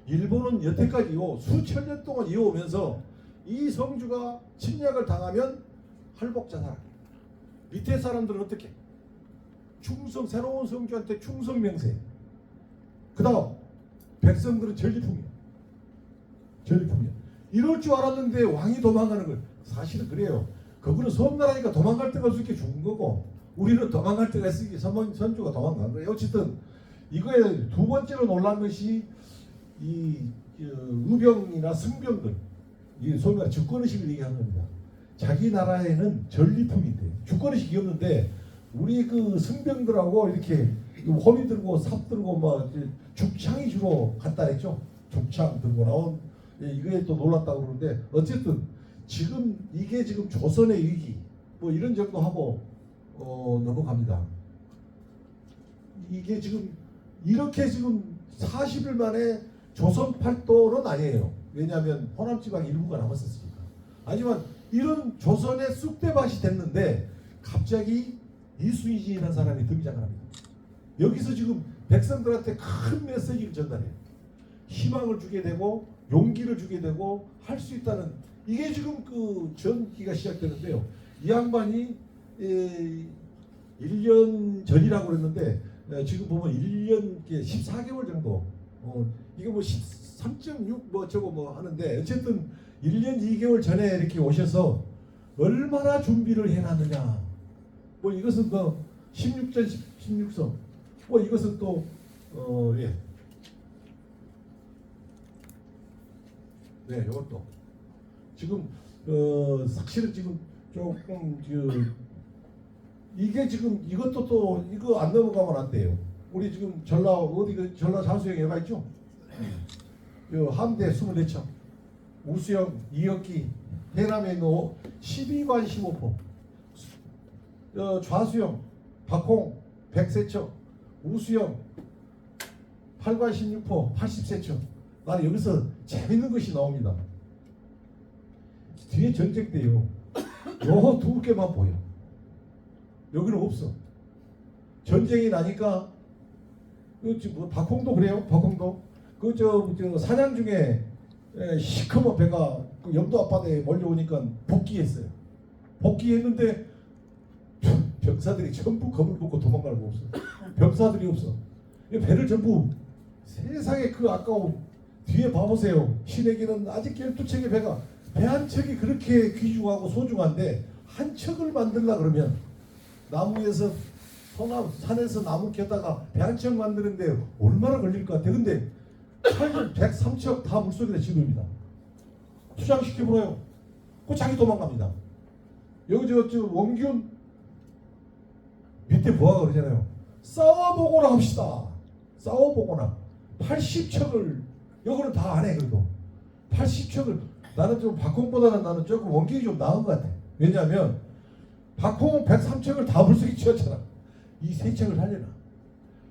일본은 여태까지요 수천 년 동안 이어오면서 이 성주가 침략을 당하면 할복자살. 밑에 사람들은 어떻게? 충성, 새로운 성주한테 충성 명세. 그 다음 백성들은 전리품이야. 전리품이야. 이럴 줄 알았는데 왕이 도망가는 걸. 사실은 그래요. 그거는 섬나라니까 도망갈 데가 없으니까 죽은 거고 우리는 도망갈 데가 있으니까 선주가 도망간 거예요. 어쨌든 이거에 두 번째로 놀란 것이 이 의병이나 승병들, 이 소위 말해 주권의식을 얘기하는 겁니다. 자기 나라에는 전리품인데 주권의식이 없는데 우리 그 승병들하고 이렇게 호미 들고 삽 들고 막 죽창이 주로 갔다 했죠. 죽창 들고 나온 이거에 또 놀랐다고 그러는데 어쨌든 지금 이게 지금 조선의 위기 뭐 이런 정도 하고 넘어갑니다. 이게 지금 이렇게 지금 40일 만에 조선 팔도는 아니에요. 왜냐하면 호남지방 일부가 남았었으니까. 하지만 이런 조선의 쑥대밭이 됐는데 갑자기 이순신이라는 사람이 등장을 합니다. 여기서 지금 백성들한테 큰 메시지를 전달해요. 희망을 주게 되고 용기를 주게 되고 할 수 있다는 이게 지금 그 전기가 시작되는데요. 이 양반이 1년 전이라고 그랬는데 지금 보면 1년 14개월 정도 이게 뭐 13.6 뭐 저거 뭐 하는데 어쨌든 1년 2개월 전에 이렇게 오셔서 얼마나 준비를 해놨느냐. 뭐 이것은 뭐 16전 16성 뭐 이것은 또 예. 네, 이것도 지금 사실은 지금 조금 이게 지금 이것도 또 이거 안 넘어가면 안 돼요. 우리 지금 전라 어디 그 전라 자수형에 가 있죠? 함대 24척, 우수영 2억기, 해남에 있는 12관 15포, 좌수영 박홍 103척, 우수영 8관 16포 83척. 나는 여기서 재밌는 것이 나옵니다. 뒤에 전쟁 때요. 요 두 개만 보여. 여기는 없어. 전쟁이 나니까 뭐 박홍도 그래요. 박홍도 저 사냥 중에 시커먼 배가 그 영도 앞바다에 몰려오니까 복귀했어요. 복귀했는데 병사들이 전부 겁을 먹고 도망갈 거 없어. 병사들이 없어. 배를 전부 세상에 그 아까운 뒤에 봐보세요. 신에게는 아직 12척의 배가 배 한 척이 그렇게 귀중하고 소중한데 한 척을 만들라 그러면 나무에서 산에서 나무 켜다가 배 한 척 만드는데 얼마나 걸릴 것 같아. 근데 103척 다 물속에다 집입니다. 투장시켜보라요. 그 자기 도망갑니다. 여기 저 원균 밑에 부하가 그러잖아요. 싸워보거나 합시다. 싸워보거나 80척을 여기는 다 안 해. 그래도 80척을 나는 좀 박홍보다는 나는 조금 원균이 좀 나은 것 같아. 왜냐하면 박홍은 103척을 다 물속에 치웠잖아. 이 세 척을 하려나.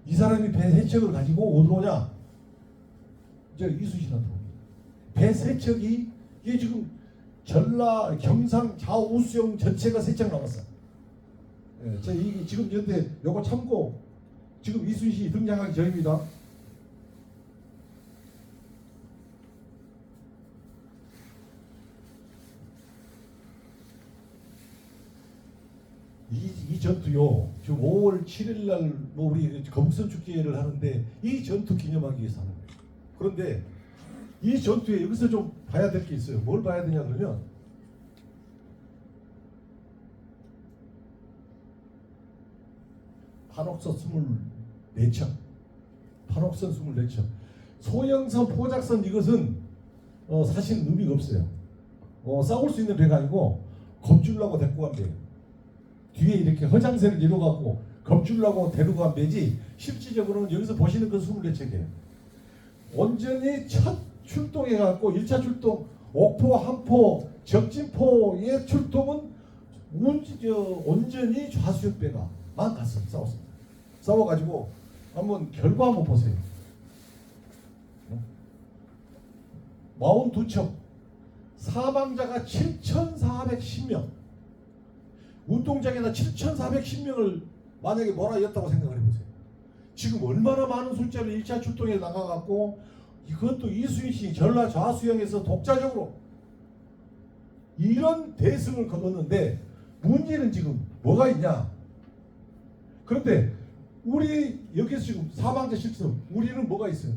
이 사람이 배 세 척을 가지고 어디로 오냐. 저 이순신한테 옵니다. 배 세 척이 이게 지금 전라 경상 좌우수영 전체가 세 척 남았어. 예, 저 이게 지금 현재 요거 참고 지금 이순신이 등장하기 전입니다. 이 전투요. 지금 5월 7일 날 뭐 우리 거북선 축제를 하는데 이 전투 기념하기 위해서 하는 거예요. 그런데 이 전투에 여기서 좀 봐야 될 게 있어요. 뭘 봐야 되냐 그러면 판옥선 24척, 판옥선 24척, 소형선, 포작선 이것은 사실 의미가 없어요. 싸울 수 있는 배가 아니고 겁주려고 데리고 간 배예요. 뒤에 이렇게 허장세를 이뤄갖고 겁주려고 데리고 간 배지 실질적으로는 여기서 보시는 건 24척이에요. 온전히 첫 출동해갖고 1차 출동 옥포, 한포, 적진포의 출동은 온전히 좌수역배가 만 갔어. 싸웠습니다. 싸워가지고 한번 결과 한번 보세요. 42척, 사망자가 7,410명, 운동장에다 7,410명을 만약에 몰아였다고 생각을 해보세요. 지금 얼마나 많은 숫자를 1차 출동에 나가갖고 이것도 이수인 씨 전라 좌수영에서 독자적으로 이런 대승을 거뒀는데 문제는 지금 뭐가 있냐? 그런데 우리 여기서 지금 사망자 실수 우리는 뭐가 있어요?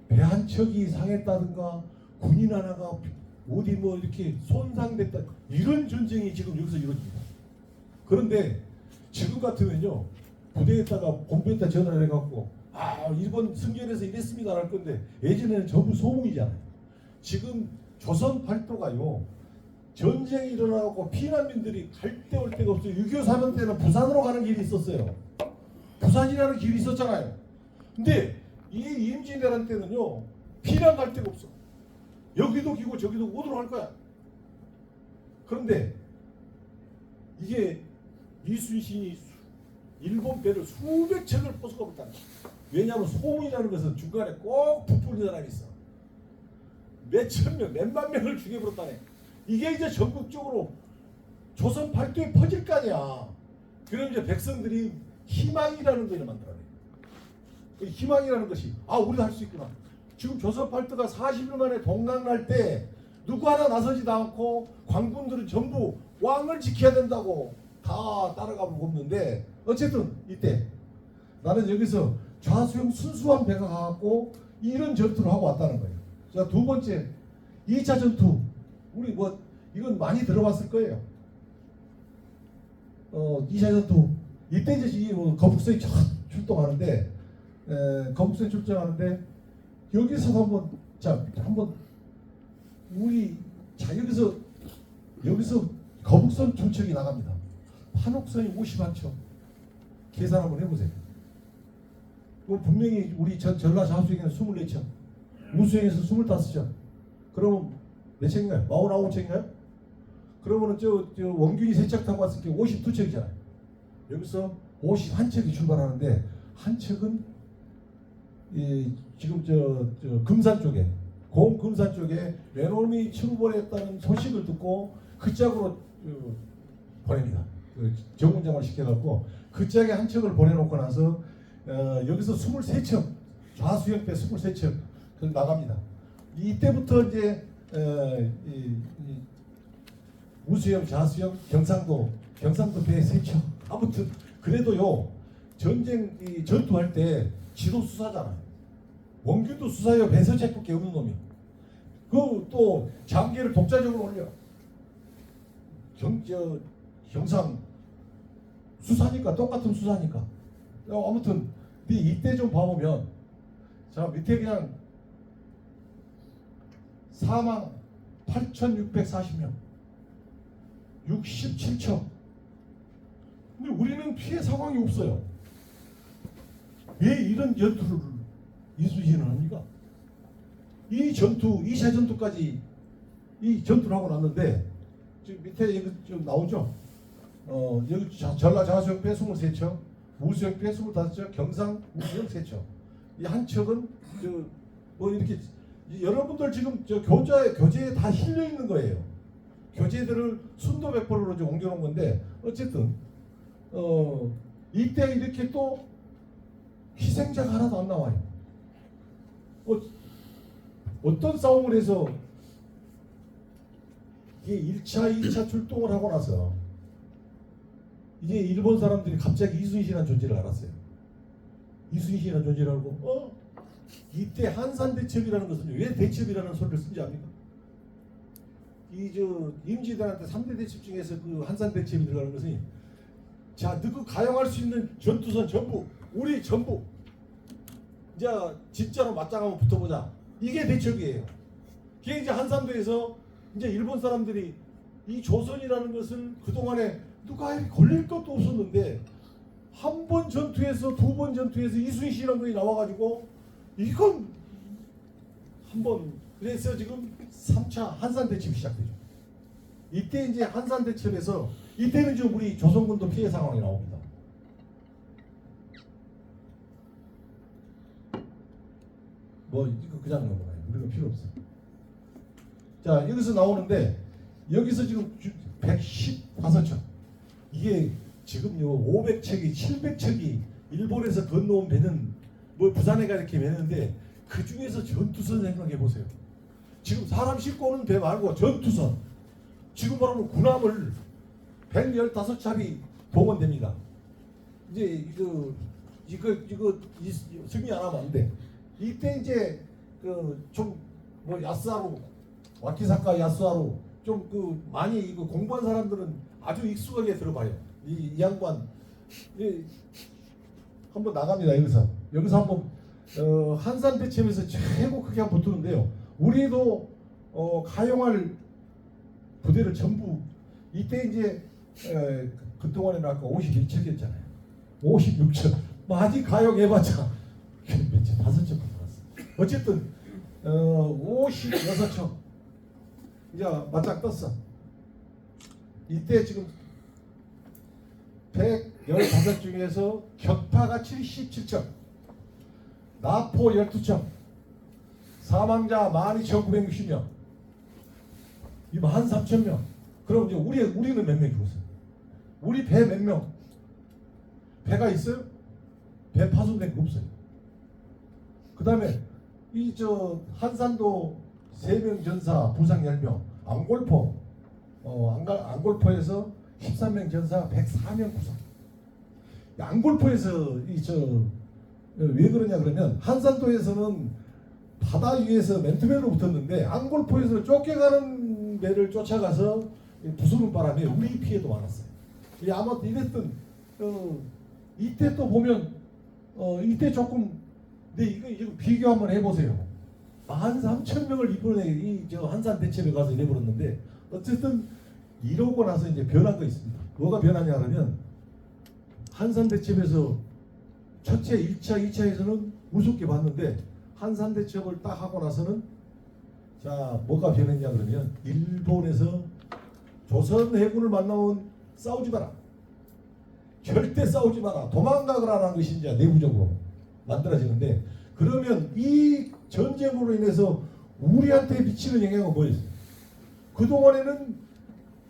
배 한 척이 상했다든가 군인 하나가 어디 뭐 이렇게 손상됐다 이런 전쟁이 지금 여기서 이루어집니다. 그런데 지금 같으면요 부대에다가 본부에다 전화를 해갖고 일본 승전에서 이랬습니다 할 건데 예전에는 전부 소문이잖아요. 지금 조선 팔도가요 전쟁이 일어나고 피난민들이 갈 데 올 데가 없어요. 6.25 사변 때는 부산으로 가는 길이 있었어요. 부산이라는 길이 있었잖아요. 근데 이 임진왜란 때는요 피난 갈 데가 없어. 여기도 기고 저기도 어디로 갈 거야. 그런데 이게 이순신이 일본 배를 수백 척을 포수가 붙다. 왜냐하면 소문이라는 것은 중간에 꼭 부풀리는 사람이 있어. 몇천 명, 몇만 명을 죽여버렸다네. 이게 이제 전국적으로 조선 팔도에 퍼질 거 아니야. 그럼 이제 백성들이 희망이라는 걸 만들어내. 그 희망이라는 것이 우리도 할 수 있구나. 지금 조선 팔도가 40일 만에 동락날 때 누구 하나 나서지도 않고 관군들은 전부 왕을 지켜야 된다고 다 따라가고 없는데 어쨌든 이때 나는 여기서 좌수영 순수한 배가 가갖고 이런 전투를 하고 왔다는 거예요. 자, 두 번째 2차 전투 우리 뭐 이건 많이 들어봤을 거예요. 2차 전투 이때 이제 거북선이 출동하는데 거북선이 출동하는데 여기서 한번 우리 여기서 거북선 두 척이 나갑니다. 판옥선이 51척 계산 한번 해보세요. 분명히 우리 전라 좌수에게는 24척, 우수에게서 25척. 그러면 몇 척인가요? 49척인가요? 그러면은 저 원균이 3척 타고 왔을 때 52척이잖아요. 여기서 51척이 출발하는데 한 척은 지금 저 금산 쪽에 공금산 쪽에 외놈이 출몰했다는 소식을 듣고 그 짝으로 보냅니다. 정문장을 시켜갖고 그 짝에 한 척을 보내놓고 나서 여기서 23척 좌수역배 23척 나갑니다. 이때부터 이제 우수역, 좌수역, 경상도 배 3척. 아무튼 그래도요 전투할 때 지도 수사잖아요. 원균도 수사요 배서책밖에 없는 놈이. 그 또 장계를 독자적으로 올려. 경상 수사니까 똑같은 수사니까. 아무튼 이때 좀 봐보면 자 밑에 그냥 사망 8,640명 67척. 근데 우리는 피해 상황이 없어요. 왜 이런 전투를 이수신은 합니까? 이 전투 2차 전투까지 이 전투를 하고 났는데 지금 밑에 여기 좀 나오죠. 여기 전라 좌수역배 23척, 우수역배 25척, 경상 우수역 3척. 이 한 척은 뭐 이렇게 여러분들 지금 교재에 다 실려 있는 거예요. 교재들을 순도백벌로 좀 옮겨놓은 건데 어쨌든 이때 이렇게 또 희생자가 하나도 안 나와요. 어떤 싸움을 해서 이게 1차, 2차 출동을 하고 나서 이제 일본 사람들이 갑자기 이순신이라는 존재를 알았어요. 이순신이라는 존재를 알고 이때 한산대첩이라는 것은 왜 대첩이라는 소리를 쓴지 압니까? 임진왜란때 3대 대첩 중에서 그 한산대첩이 들어가는 것은 자, 너그 가용할 수 있는 전투선 전부 우리 전부 이제 진짜로 맞짱 한번 붙어보자. 이게 대책이에요. 이게 이제 한산도에서 이제 일본 사람들이 이 조선이라는 것을 그동안에 누가 걸릴 것도 없었는데 한 번 전투에서 두 번 전투에서 이순신이라는 분이 나와가지고 이건 한번 그래서 지금 3차 한산 대첩이 시작되죠. 이때 이제 한산 대첩에서 이때는 지금 우리 조선군도 피해 상황이 나옵니다. 뭐 이거 그냥 넘어가요. 우리가 필요 없어. 자, 여기서 나오는데 여기서 지금 115척 이게 지금요 500척이 700척이 일본에서 건너온 배는 뭐 부산에가 이렇게 매는데 그 중에서 전투선 생각해 보세요. 지금 사람 싣고 오는 배 말고 전투선 지금 말하면 군함을 115척이 동원됩니다. 이제 이거 승리 안 하면 안 돼. 이때 이제 그 좀 뭐 야스하루 와키사카 야스하루 좀 그 많이 이거 공부한 사람들은 아주 익숙하게 들어봐요. 이 양반 한번 나갑니다. 여기서 한번 한산 대첩에서 최고 크게 한번 붙는데요. 우리도 가용할 부대를 전부 이때 이제 그동안에는 아까 51척이었잖아요. 56척 아직 가용해봤자 몇척 5척 나왔어. 어쨌든 56척 이제 맞짱 떴어. 이때 지금 115척 중에서 격파가 77척, 나포 12척, 사망자 12,960명, 이거 13,000명. 그럼 이제 우리는 몇 명 죽었어요? 우리 배 몇 명? 배가 있어요? 배 파손된 거 없어요. 그 다음에 이 한산도 3명 전사 부상 10명, 안골포 안골포에서 13명 전사 104명 부상. 안골포에서 왜 그러냐 그러면 한산도에서는 바다 위에서 맨투맨으로 붙었는데 안골포에서 쫓겨가는 배를 쫓아가서 부수는 바람에 우리 피해도 많았어요. 아마 이랬던 이때 또 보면 이때 조금 근데 이거 비교 한번 해보세요. 13,000명을 이번에 한산 대첩에 가서 내버렸는데 어쨌든 이러고 나서 이제 변한 거 있습니다. 뭐가 변하냐 그러면 한산 대첩에서 첫째 1차, 2차에서는 우습게 봤는데 한산 대첩을 딱 하고 나서는 자 뭐가 변했냐 그러면 일본에서 조선 해군을 만나면 싸우지 마라. 절대 싸우지 마라. 도망가거라는 것이 이제 내부적으로 만들어지는데 그러면 이 전쟁으로 인해서 우리한테 미치는 영향은 뭐였어요? 그동안에는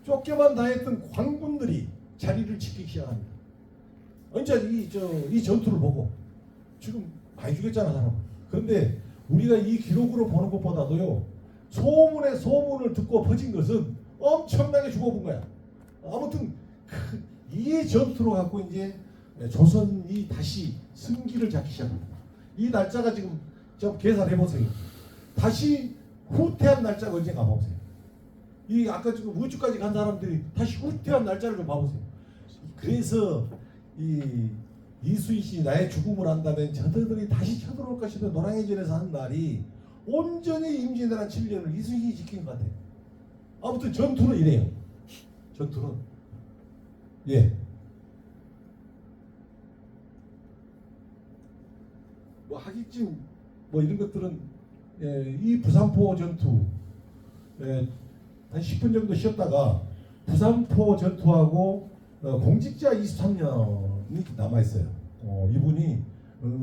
쫓겨만 다녔던 관군들이 자리를 지키기 시작합니다. 이제 이 전투를 보고 지금 많이 죽였잖아 사람. 그런데 우리가 이 기록으로 보는 것보다도요 소문에 소문을 듣고 퍼진 것은 엄청나게 죽어본 거야. 아무튼 이 전투로 갖고 이제 조선이 다시 승기를 잡기 시작합니다. 이 날짜가 지금 좀 계산해 보세요. 다시 후퇴한 날짜가 언제 가보세요. 이 아까 지금 우주까지 간 사람들이 다시 후퇴한 날짜를 좀 봐보세요. 그래서 이 이순신이 나의 죽음을 안다면 저들이 다시 쳐들어올 것이다 노량해전에서 한 말이 온전히 임진왜란 7년을 이순신이 지킨 것 같아요. 아무튼 전투는 이래요. 전투는 뭐 하객진 뭐 이런 것들은 이 부산포 전투 한 10분 정도 쉬었다가 부산포 전투하고 공직자 23년이 남아 있어요. 이분이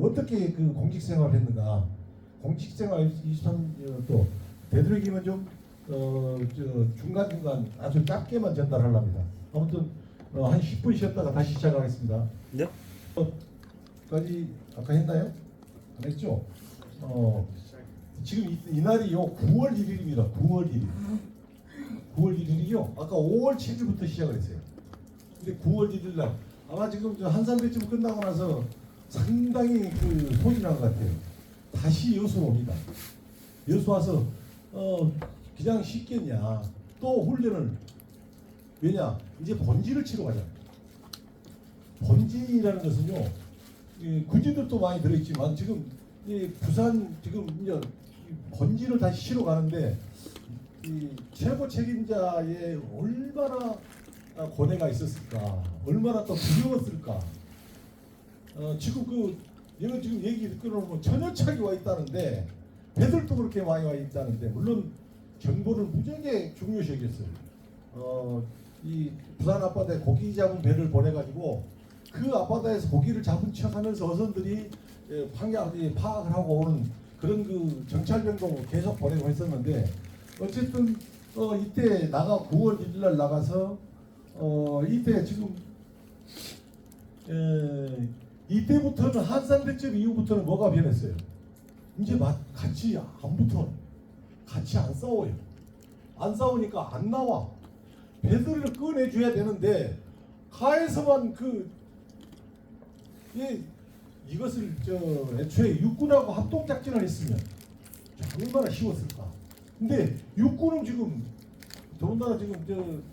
어떻게 그 공직 생활을 했는가? 공직 생활 23년 또 되도록이면 좀 중간중간 아주 짧게만 전달하랍니다. 아무튼 한 10분 쉬었다가 다시 시작하겠습니다. 네? 까지 아까 했나요? 안 했죠? 지금 이날이요 9월 1일입니다. 9월 1일. 9월 1일이요. 아까 5월 7일부터 시작을 했어요. 근데 9월 1일 날 아마 지금 한산 대첩 끝나고 나서 상당히 그 소리 난 것 같아요. 다시 여수 옵니다. 여수 와서 그냥 쉽겠냐? 또 훈련을 왜냐? 이제 본질을 치러 가자. 번지라는 것은요, 구지들도 많이 들어있지만 지금 이 부산 지금 이제 번지를 다시 쉬러 가는데 이 최고 책임자의 얼마나 고뇌가 있었을까, 얼마나 또 두려웠을까. 지금 이거 지금 얘기 듣고는 천여차게 와 있다는데 배들도 그렇게 많이 와 있다는데 물론 정보를 무지하게 중요시 여겼어요. 이 부산 앞바다에 고기 잡은 배를 보내가지고 그 앞바다에서 고기를 잡은 척하면서 어선들이 파악을 하고 오는 그런 그 정찰병도 계속 보내고 했었는데 어쨌든 이때 9월 1일날 나가서 이때 지금 이때부터는 한산대첩 이후부터는 뭐가 변했어요? 이제 같이 안 붙어, 같이 안 싸워요. 안 싸우니까 안 나와. 배들을 꺼내줘야 되는데 가에서만 이것을 애초에 육군하고 합동작전을 했으면 얼마나 쉬웠을까. 근데 육군은 지금 더군다나 지금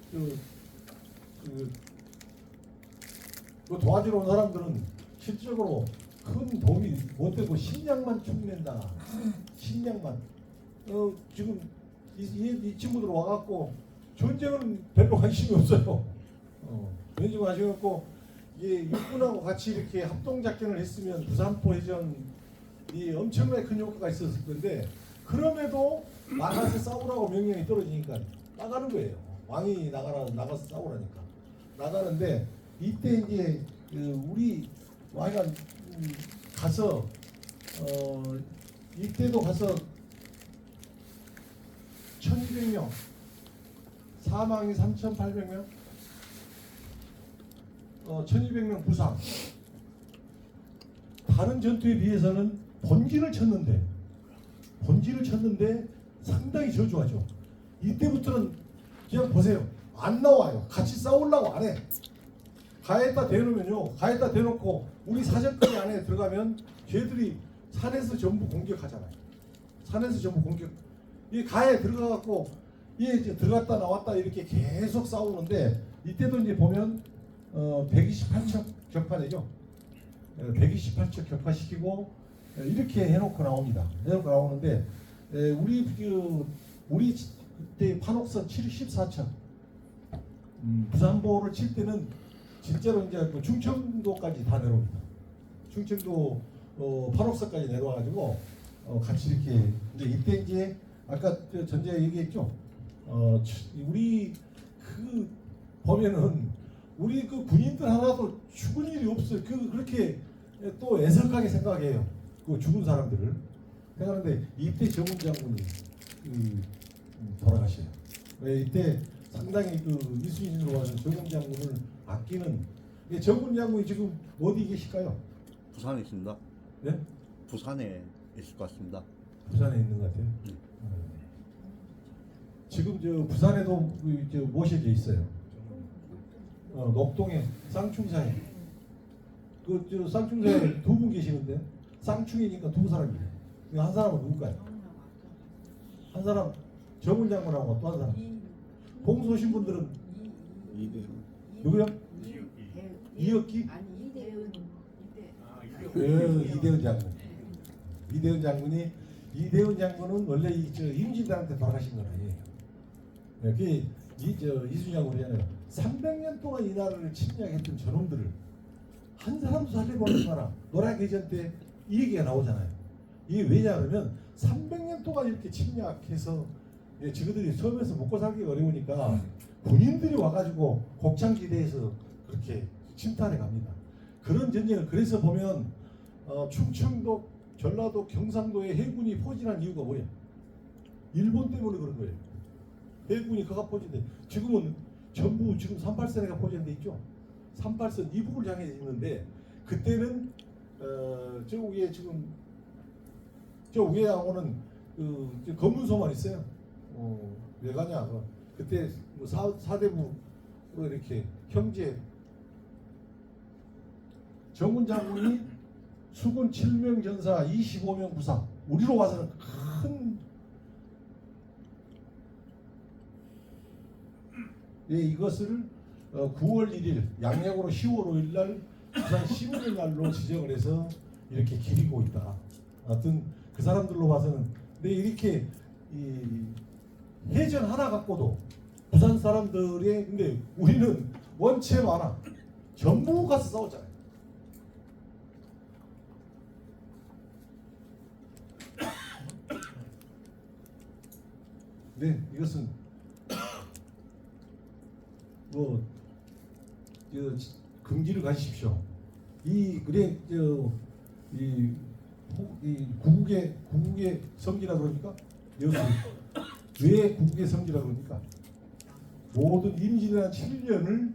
도와주러 온 사람들은 실질적으로 큰 도움이 못 되고 식량만 축낸다. 식량만. 지금 이 친구들 와갖고 전쟁은 별로 관심이 없어요. 전쟁 관심이 없고 육군하고 같이 이렇게 합동작전을 했으면 부산포 해전이 엄청나게 큰 효과가 있었을 건데 그럼에도 나가서 싸우라고 명령이 떨어지니까 나가는 거예요. 왕이 나가서 싸우라니까 나가는데 이때 이제 우리 왕이 가서 이때도 가서 1,200명, 사망이 3,800명, 1,200명 부상. 다른 전투에 비해서는 본진을 쳤는데 상당히 저조하죠. 이때부터는 그냥 보세요. 안 나와요. 같이 싸우려고 안 해. 가에다 대놓으면요. 가에다 대놓고 우리 사정거리 안에 들어가면 걔들이 산에서 전부 공격하잖아요. 산에서 전부 공격. 이 가에 들어가갖고 이제 들어갔다 나왔다 이렇게 계속 싸우는데 이때도 이제 보면 128척 격파되죠. 128척 격파시키고 이렇게 해놓고 나옵니다. 해놓고 나오는데 우리 그때 판옥선 74척 부산보를 칠 때는 진짜로 이제 충청도까지 다 내려옵니다. 충청도 판옥선까지 내려와가지고 같이 이렇게 이때 이제 아까 전제 얘기했죠. 우리 보면은 우리 군인들 하나도 죽은 일이 없어요. 그렇게 또 애석하게 생각해요. 죽은 사람들을. 그런데 이때 정훈 장군이 돌아가셔요. 이때 상당히 이순신으로 와서 정훈 장군을 아끼는. 정훈 장군이 지금 어디 계실까요? 부산에 있습니다. 네? 부산에 있을 것 같습니다. 부산에 있는 것 같아요. 지금 부산에도 모셔져 있어요. 녹동에 쌍충사에 쌍충사에 두 분 계시는데 쌍충이니까 두 사람이에요. 한 사람은 누굴까요? 한 사람 정훈 장군하고 또 한 사람 봉소신 분들은 누구요? 이혁기? 아니 이대은 이대은 장군. 이대은 장군은 원래 임진왜란때 돌아가신 건 아니에요. 그게 이순신 장군이잖아요. 300년 동안 이 나라를 침략했던 저놈들을 한 사람도 살려보는 거나 노량해전 때 이 얘기가 나오잖아요. 이게 왜냐하면 300년 동안 이렇게 침략해서 지그들이 섬에서 먹고 살기 어려우니까 군인들이 와가지고 곡창지대에서 그렇게 침탈해 갑니다. 그런 전쟁을 그래서 보면 충청도, 전라도, 경상도에 해군이 포진한 이유가 뭐예요? 일본 때문에 그런 거예요. 해군이 그가 포진돼. 지금은 전부 지금 38선에가 포진돼 있죠. 38선 이북을 향해 있는데 그때는 저 위에 지금 저 위에하고는 검문소만 있어요. 왜 가냐? 그때 사대부로 이렇게 형제 정훈 장군이 수군 7명 전사 25명 부상. 우리로 와서는 큰 이것을 9월 1일 양력으로 10월 5일 날 부산 15일 날로 지정을 해서 이렇게 기리고 있다. 하여튼 그 사람들로 봐서는 근데 이렇게 이 해전 하나 갖고도 부산 사람들의 근데 우리는 원체 많아. 전부 가서 싸웠잖아요. 네, 이것은 뭐 금기를 가지십시오. 이 그래 이 구국의 성지라 그러니까 여수 왜 구국의 성지라 그러니까 모든 임진왜란 7년을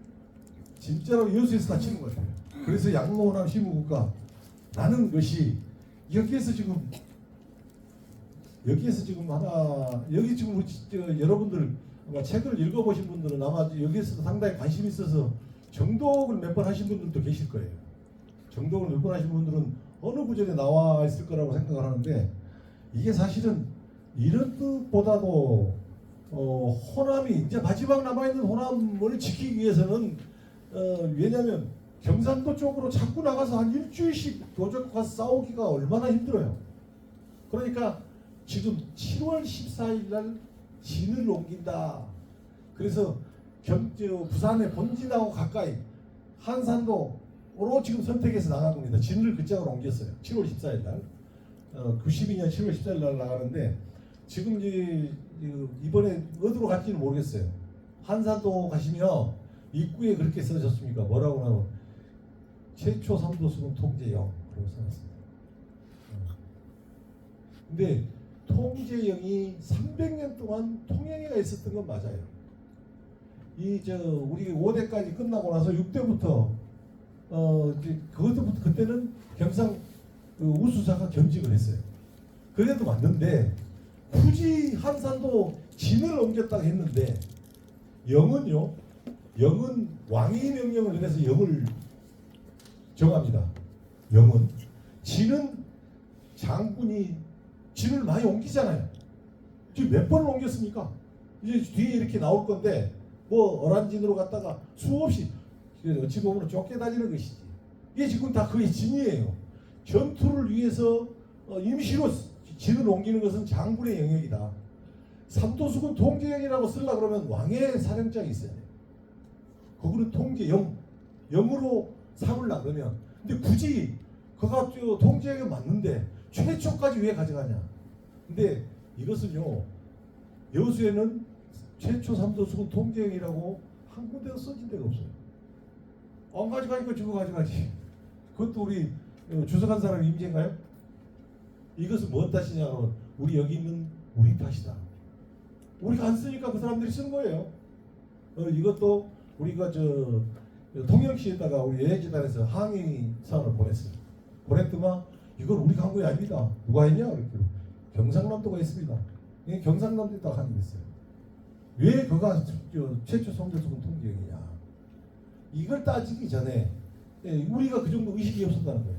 진짜로 여수에서 다 치는 것 같아요. 그래서 양모호남 시무국가라는 것이 여기에서 지금 하나 여기 지금 우리 여러분들 아마 책을 읽어보신 분들은 아마 여기에서 상당히 관심이 있어서 정독을 몇 번 하신 분들도 계실 거예요. 정독을 몇 번 하신 분들은 어느 구절에 나와 있을 거라고 생각을 하는데 이게 사실은 이런 뜻보다도 호남이 이제 마지막 남아있는 호남을 지키기 위해서는 왜냐하면 경상도 쪽으로 자꾸 나가서 한 일주일씩 도적 가서 싸우기가 얼마나 힘들어요. 그러니까 지금 7월 14일 날 진을 옮긴다. 그래서 부산의 본진하고 가까이 한산도로 지금 선택해서 나간 겁니다. 진을 그쪽으로 옮겼어요. 7월 14일 날. 92년 7월 14일 날 나가는데 지금 이번에 어디로 갈지는 모르겠어요. 한산도 가시면 입구에 그렇게 써졌습니까? 뭐라고 하면 최초 삼도수군 통제영 그러고 써놨습니다. 근데 통제영이 300년 동안 통영에가 있었던 건 맞아요. 우리 5대까지 끝나고 나서 6대부터 그것부터 그때는 경상 우수사가 겸직을 했어요. 그래도 맞는데 굳이 한산도 진을 옮겼다고 했는데 영은 왕의 명령을 내려서 영을 정합니다. 영은 진은 장군이 진을 많이 옮기잖아요. 지금 몇 번을 옮겼습니까? 이제 뒤에 이렇게 나올 건데 뭐 어란진으로 갔다가 수없이 어찌 보면 쫓겨다니는 것이지. 이게 지금 다 그의 진이에요. 전투를 위해서 임시로 진을 옮기는 것은 장군의 영역이다. 삼도수군 통제영이라고 쓰려고 그러면 왕의 사령장이 있어야 돼요. 그거는 통제영, 영으로 삼으려고 그러면. 근데 굳이 그가 통제영이 맞는데 최초까지 왜 가져가냐. 근데 이것은요, 여수에는 최초 삼도수군 통제영이라고 한 군데도 써진 데가 없어요. 안 가져가니까 저거 가져가지. 그것도 우리 주석한 사람 임제인가요? 이것은 무엇 탓이냐면 우리 여기 있는 우리 탓이다. 우리가 안 쓰니까 그 사람들이 쓰는 거예요. 이것도 우리가 통영시에다가 우리 여행재단에서 항의사를 보냈어요. 보냈더만 이건 우리가 한 거 아닙니다. 누가 했냐? 이렇게 경상남도가 있습니다. 경상남도에다가 항의했어요. 왜 그가 최초 성대수군 통제영이냐? 이걸 따지기 전에 우리가 그 정도 의식이 없었다는 거예요.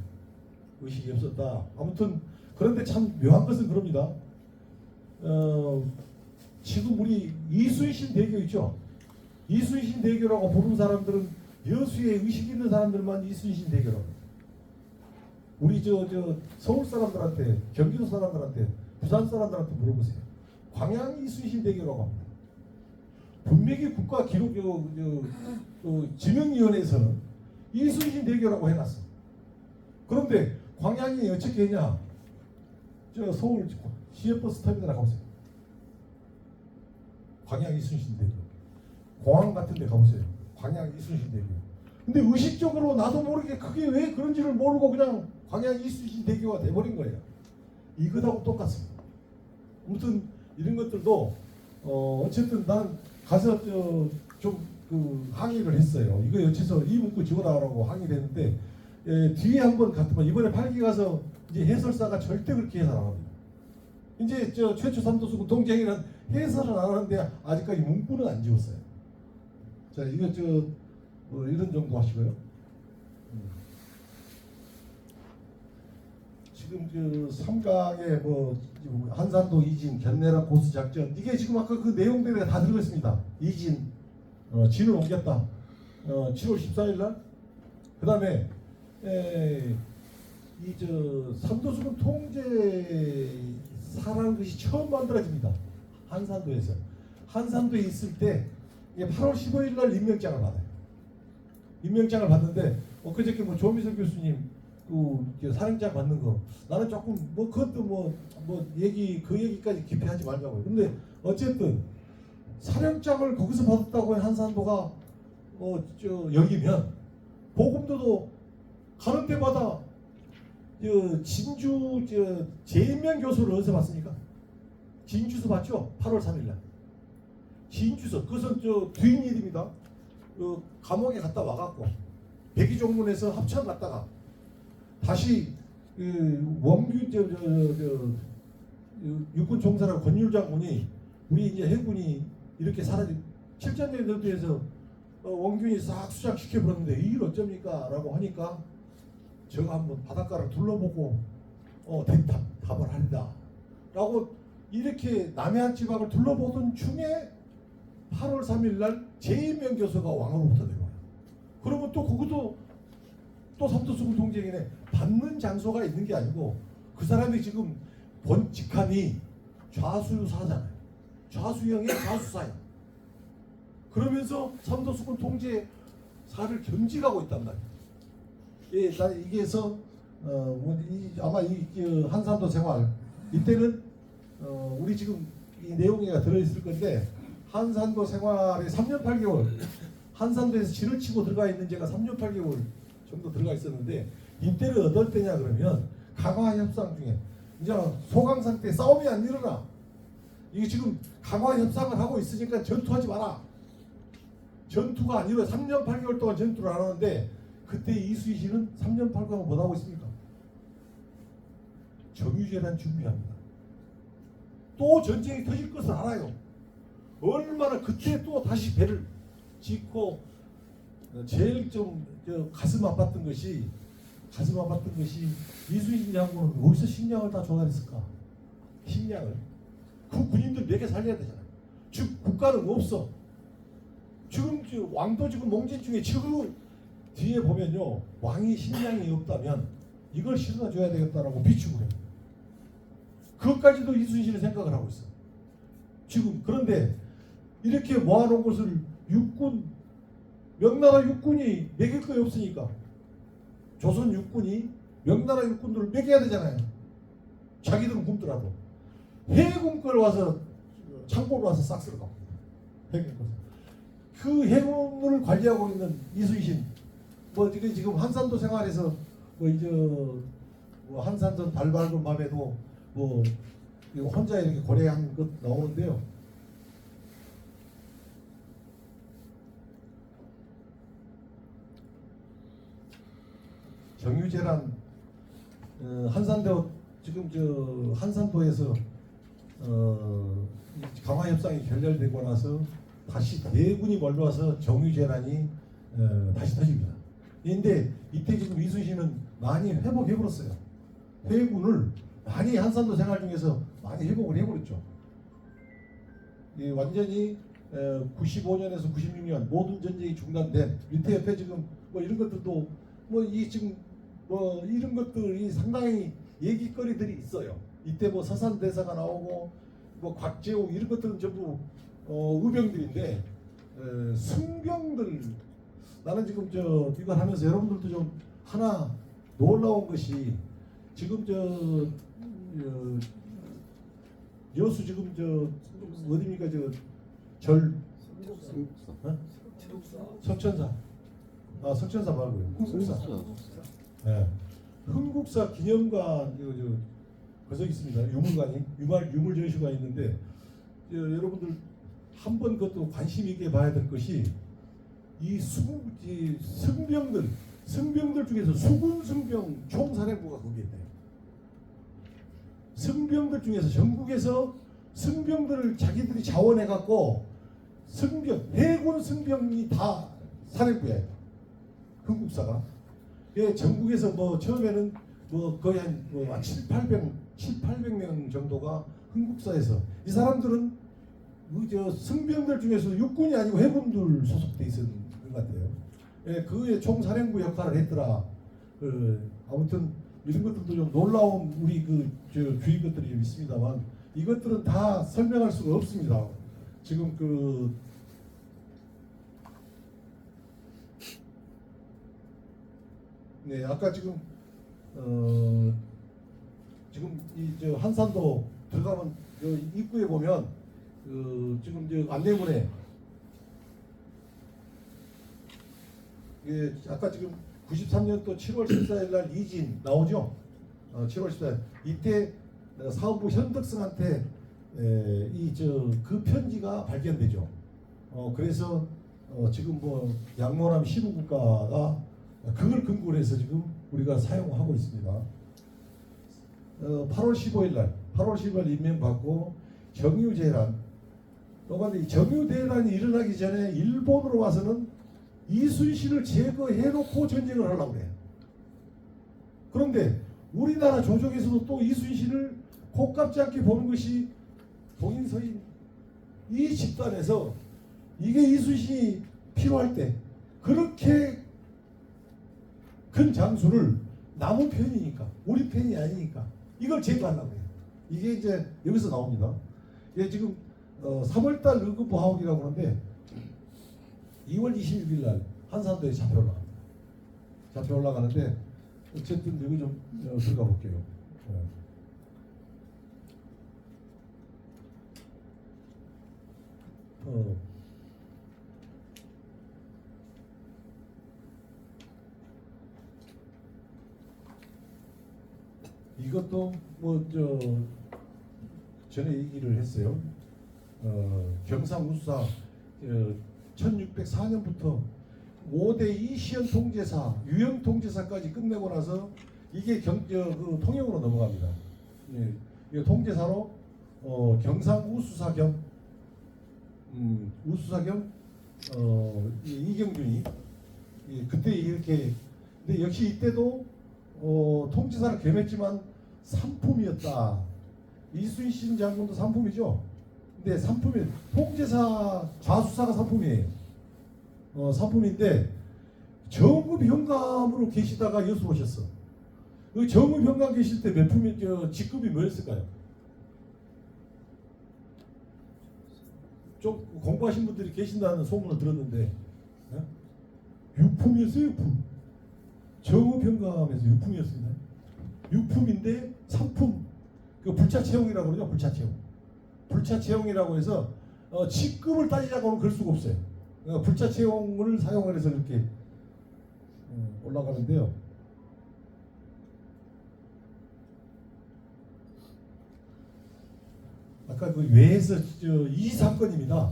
의식이 없었다. 아무튼 그런데 참 묘한 것은 그럽니다. 지금 우리 이순신 대교 있죠? 이순신 대교라고 부르는 사람들은 여수에 의식 있는 사람들만 이순신 대교라고. 우리 서울 사람들한테, 경기도 사람들한테, 부산 사람들한테 물어보세요. 광양 이순신 대교라고 합니다. 분명히 국가기록 지명위원회에서는 이순신 대교라고 해놨어. 그런데 광양이 어떻게 했냐? 서울 시외버스 터미널 가보세요. 광양 이순신 대교. 공항 같은 데 가보세요. 광양 이순신 대교. 근데 의식적으로 나도 모르게 그게 왜 그런지를 모르고 그냥 광양 이순신 대교가 돼버린 거예요. 이것하고 똑같습니다. 아무튼 이런 것들도 어쨌든 난 가서 항의를 했어요. 이거 여치서 이 문구 지워달라고 항의를 했는데 뒤에 한번 갔더만 이번에 8기 가서 이제 해설사가 절대 그렇게 해설 안 합니다. 이제 최초 삼도수군 통제영이란 해설은 안 하는데 아직까지 문구는 안 지웠어요. 자, 이거 이런 정도 하시고요. 지금 3강에 한산도 이진, 견내락 고수 작전 이게 지금 아까 그 내용들에 다 들어가 있습니다. 이진, 진을 옮겼다. 7월 14일 날. 그 다음에 이 삼도수군 통제사라는 것이 처음 만들어집니다. 한산도에서. 한산도에 있을 때 이게 8월 15일 날 임명장을 받아요. 임명장을 받는데 엊그저께 뭐 조미석 교수님 그 사령장 받는 거 나는 조금 뭐 그것도 뭐 얘기 그 얘기까지 깊이 하지 말자고요. 근데 어쨌든 사령장을 거기서 받았다고 한산도가 여기면 보금도도 가는 때마다 진주 재임명 교수를 어디서 봤습니까? 진주서 봤죠? 8월 3일날 진주서 그것은 뒤인 일입니다. 감옥에 갔다 와갖고 백의종문에서 합천 갔다가 다시 원규 육군 총사라고 권율 장군이 우리 이제 해군이 이렇게 사라진 7전대 전투에서 원균이 싹 수장시켜 버렸는데 이 일 어쩝니까? 라고 하니까 제가 한번 바닷가를 둘러보고 답을 한다 라고 이렇게 남해안 지방을 둘러보던 중에 8월 3일 날 재임명 교수가 왕으로부터 내려와요. 그러면 또 그것도 또 삼도수군 통제기에 받는 장소가 있는 게 아니고 그 사람이 지금 본 직함이 좌수사잖아요. 좌수형의 좌수사야. 그러면서 삼도수군 통제사를 겸직하고 있단 말이에요. 예, 이게서 아마 이 한산도 생활 이때는 우리 지금 이 내용이 들어있을 건데 한산도 생활에 3년 8개월 한산도에서 진을 치고 들어가 있는 제가 3년 8개월 정도 들어가 있었는데 이때는 어떨 때냐 그러면 강화 협상 중에 이제 소강산 때 싸움이 안 일어나. 이게 지금 강화 협상을 하고 있으니까 전투하지 마라. 전투가 안 일어나. 3년 8개월 동안 전투를 안 하는데 그때 이수희 씨는 3년 8개월 못 하고 있습니까? 정유재란 준비합니다. 또 전쟁이 터질 것을 알아요. 얼마나 그때 또 다시 배를 짓고 제일 좀 가슴 아팠던 것이 이수희 장군은 어디서 식량을 다 조달했을까? 식량을 그 군인들 먹여 살려야 되잖아요. 즉 국가는 없어. 지금 왕도 지금 몽진 중에 지금 뒤에 보면요 왕이 식량이 없다면 이걸 실어다 줘야 되겠다라고 비추고 해요. 그것까지도 이수희 씨는 생각을 하고 있어. 지금 그런데 이렇게 모아놓은 것을 명나라 육군이 먹일 거 없으니까 조선 육군이 명나라 육군들을 먹여야 되잖아요. 자기들은 굶더라도 해군 걸 와서 창고로 와서 싹 쓸어가고 해군 걸. 그 해군을 관리하고 있는 이수희신 지금 한산도 생활에서 한산전 달 밝은 밤에도 혼자 이렇게 고래한 것 나오는데요. 정유재란 한산도 지금 한산도에서 강화 협상이 결렬되고 나서 다시 대군이 몰려와서 정유재란이 다시 터집니다. 그런데 이때 지금 이수희 씨는 많이 회복해버렸어요. 회군을 많이 한산도 생활 중에서 많이 회복을 해버렸죠. 완전히 95년에서 96년 모든 전쟁이 중단된 밑에 옆에 지금 이런 것들도 이런 것들이 상당히 얘기거리들이 있어요. 이때 서산대사가 나오고 곽재욱 이런 것들은 전부 의병들인데 승병들 나는 지금 이걸 하면서 여러분들도 좀 하나 놀라운 것이 지금 여수 지금 어디입니까 석천사 석천사 말고요 흥국사. 네. 흥국사 기념관 거기 있습니다. 유물관이 유물 전시가 있는데 여러분들 한번 그것도 관심 있게 봐야 될 것이 이 승병들 중에서 수군 승병 총사령부가 거기에 있대요. 승병들 중에서 전국에서 승병들을 자기들이 자원해 갖고 해군 승병이 다 사령부예요. 흥국사가. 전국에서 처음에는 거의 한 700명 정도가 흥국사에서 이 사람들은 승병들 중에서 육군이 아니고 해군들 소속돼 있었던 것 같아요. 그의 총사령부 역할을 했더라. 아무튼 이런 것들도 좀 놀라운 우리 주의 것들이 좀 있습니다만 이것들은 다 설명할 수가 없습니다. 지금 네, 아까 지금 지금 이 한산도 들어가면 입구에 보면 지금 안내문에 아까 지금 93년도 7월 14일 날 이진 나오죠? 7월 14일 이때 사업부 현덕승한테 그 편지가 발견되죠. 그래서 지금 뭐 양모남 시부국가가 그걸 근거로 해서 지금 우리가 사용하고 있습니다. 8월 15일 날 8월 15일 임명받고 정유대란 그런데 정유대란이 일어나기 전에 일본으로 와서는 이순신을 제거해놓고 전쟁을 하려고 그래요. 그런데 우리나라 조정에서도 또 이순신을 곱깝지 않게 보는 것이 동인서인 이 집단에서 이게 이순신이 필요할 때 그렇게 큰 장수를 남은 편이니까 우리 편이 아니니까 이걸 제거하려고 해요. 이게 이제 여기서 나옵니다. 이게 지금 3월달 의급부하옥이라고 하는데 2월 26일 날 한산도에 잡혀 올라갑니다. 잡혀 올라가는데 어쨌든 여기 좀 들어가 볼게요. 이것도 전에 얘기를 했어요. 경상우수사 1604년부터 5대 이시연 통제사, 유영 통제사까지 끝내고 나서 이게 통영으로 넘어갑니다. 예, 이게 통제사로 경상우수사 겸 우수사 겸 이경준이 그때 이렇게 근데 역시 이때도 통제사를 겸했지만 상품이었다. 이순신 장군도 상품이죠. 근데 상품이 통제사 좌수사가 상품이에요. 상품인데 정읍 현감으로 계시다가 여수 오셨어. 그 정읍 현감 계실 때 몇 품이 직급이 뭐였을까요? 좀 공부하신 분들이 계신다는 소문을 들었는데 유품이었어요. 유품. 정읍 현감에서 유품이었습니다. 유품인데 상품. 그 불차 채용이라고 그러죠. 불차 채용. 불차 채용이라고 해서 직급을 따지자고는 그럴 수가 없어요. 불차 채용을 사용을 해서 이렇게 올라가는데요. 아까 그 외에서 이 사건입니다.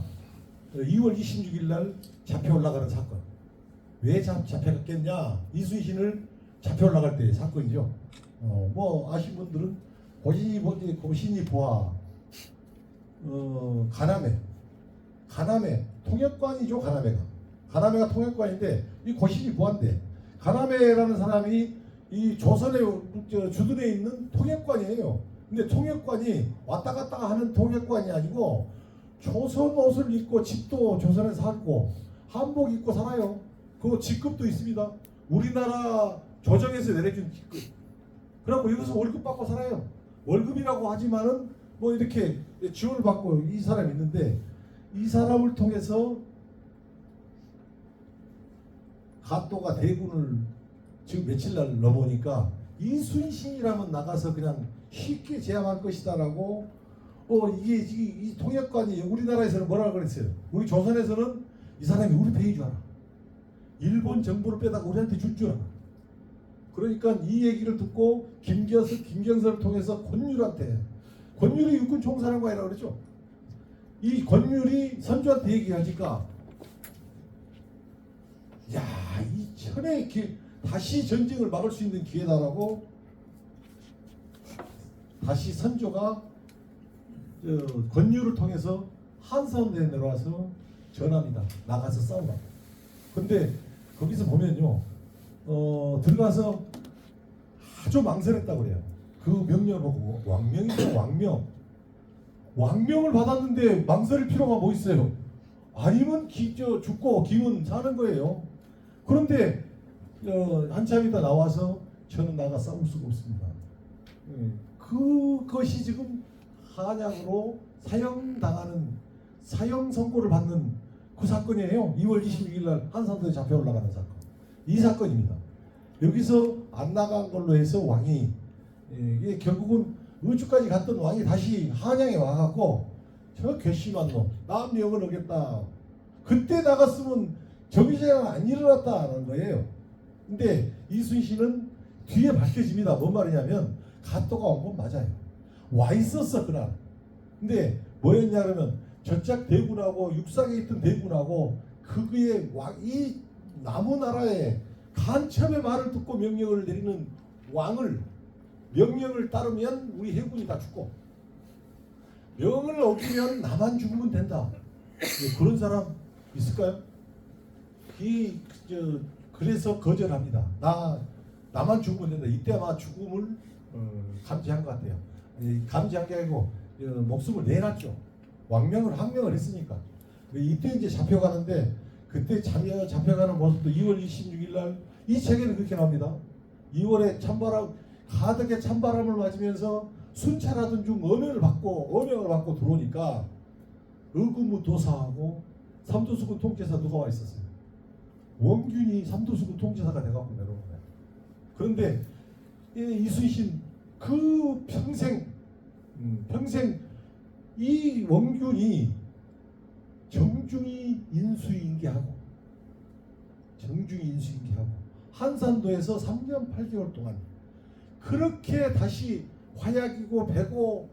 2월 26일 날 잡혀 올라가는 사건. 왜 잡혀갔겠냐? 이순신을 잡혀 올라갈 때 사건이죠. 뭐 아신 분들은 고신이 보아 가남에 통역관이죠. 가남해가 통역관인데 이 고신이 보아인데 가남해라는 사람이 이 조선의 주둔에 있는 통역관이에요. 근데 통역관이 왔다 갔다 하는 통역관이 아니고 조선 옷을 입고 집도 조선에 살고 한복 입고 살아요. 그 직급도 있습니다. 우리나라 조정에서 내려준 직급. 그리고 여기서 월급 받고 살아요. 월급이라고 하지만은 뭐 이렇게 지원을 받고 이 사람이 있는데 이 사람을 통해서 가또가 대군을 지금 며칠 날 넘으니까 이순신이라면 나가서 그냥 쉽게 제압할 것이다라고 이게 이 통역관이 우리나라에서는 뭐라고 그랬어요? 우리 조선에서는 이 사람이 우리 편인 줄 알아. 일본 정부를 빼다가 우리한테 줄 줄 알아. 그러니까 이 얘기를 듣고 김경선을 통해서 권율이 육군 총사령관이라고 그랬죠. 이 권율이 선조한테 얘기하니까 이 천에 다시 전쟁을 막을 수 있는 기회다라고 다시 선조가 권율을 통해서 한산도에 내려와서 전합니다. 나가서 싸우라. 근데 거기서 보면요, 들어가서 아주 망설였다고 그래요. 그 명령을 보고 왕명이죠. 왕명을 받았는데 망설일 필요가 뭐 있어요? 아니면 죽고 김은 사는 거예요. 그런데 한참 있다 나와서 저는 나가 싸울 수가 없습니다. 그것이 지금 한약으로 사형당하는 사형 선고를 받는 그 사건이에요. 2월 26일 날 한산도에 잡혀 올라가는 사건. 이 사건입니다. 여기서 안 나간 걸로 해서 왕이 이게 결국은 의주까지 갔던 왕이 다시 한양에 와갖고 저 괘씸한 놈, 나 명을 어겼다. 그때 나갔으면 정의재가 안 일어났다는 거예요. 근데 이순신은 뒤에 밝혀집니다. 뭔 말이냐면 가토가 온 건 맞아요. 와 있었어 그날. 근데 뭐였냐 그러면 저짝 대군하고 육상에 있던 대군하고 그의 이 남은 나라에 간첩의 말을 듣고 명령을 내리는 왕을 명령을 따르면 우리 해군이 다 죽고 명을 어기면 나만 죽으면 된다. 그런 사람 있을까요? 그래서 거절합니다. 나만 죽으면 된다. 이때 아마 죽음을 감지한 것 같아요. 감지한 게 아니고 목숨을 내놨죠. 왕명을 항명을 했으니까. 이때 이제 잡혀가는데 그때 잡혀가는 모습도 2월 26일 날 이 책에는 그렇게 나옵니다. 2월에 찬바람 가득의 찬바람을 맞으면서 순찰하던 중 어명을 받고 들어오니까 의구무 도사하고 삼도수군 통제사 누가 와 있었어요. 원균이 삼도수군 통제사가 돼갖고 내려온 거예요. 그런데 이순신 그 평생 이 원균이 정중히 인수인계하고 한산도에서 3년 8개월 동안 그렇게 다시 화약이고 배고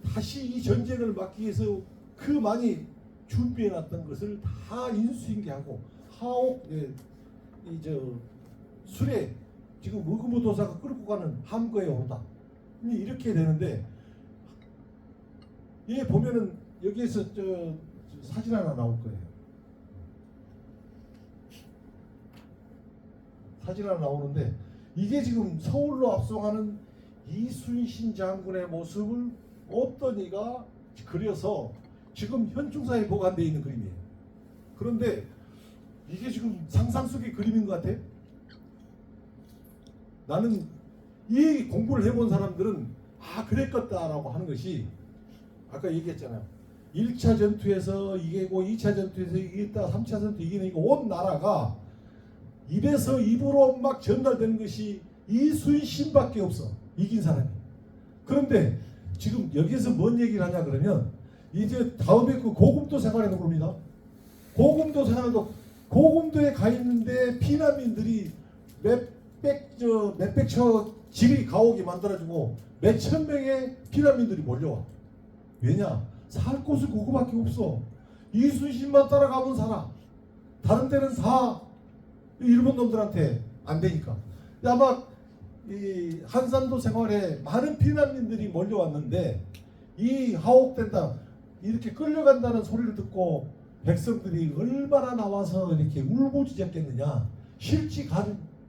다시 이 전쟁을 막기 위해서 그 많이 준비해놨던 것을 다 인수인계하고 하옥 술에 지금 의구무도사가 끌고 가는 함거에 오르다 이렇게 되는데 얘 보면은 여기에서 사진 하나 나올 거예요. 사진 하나 나오는데 이게 지금 서울로 압송하는 이순신 장군의 모습을 어떤 이가 그려서 지금 현충사에 보관되어 있는 그림이에요. 그런데 이게 지금 상상 속의 그림인 것 같아. 나는 이 공부를 해본 사람들은 그랬겠다라고 하는 것이 아까 얘기했잖아요. 1차 전투에서 이기고 2차 전투에서 이겼다 3차 전투 이기니까 온 나라가 입에서 입으로 막 전달되는 것이 이순신밖에 없어. 이긴 사람이. 그런데 지금 여기서 뭔 얘기를 하냐 그러면 이제 다음에 그 고금도 생활에 나옵니다. 고금도 생활도 고금도에 가 있는데 피난민들이 몇백 처 집이 가옥이 만들어지고 몇천 명의 피난민들이 몰려와. 왜냐? 살 곳은 그거밖에 없어. 이순신만 따라가면 살아. 다른 데는 다 일본 놈들한테 안 되니까. 아마 이 한산도 생활에 많은 피난민들이 몰려왔는데 이 하옥된다 이렇게 끌려간다는 소리를 듣고 백성들이 얼마나 나와서 이렇게 울부짖었겠느냐.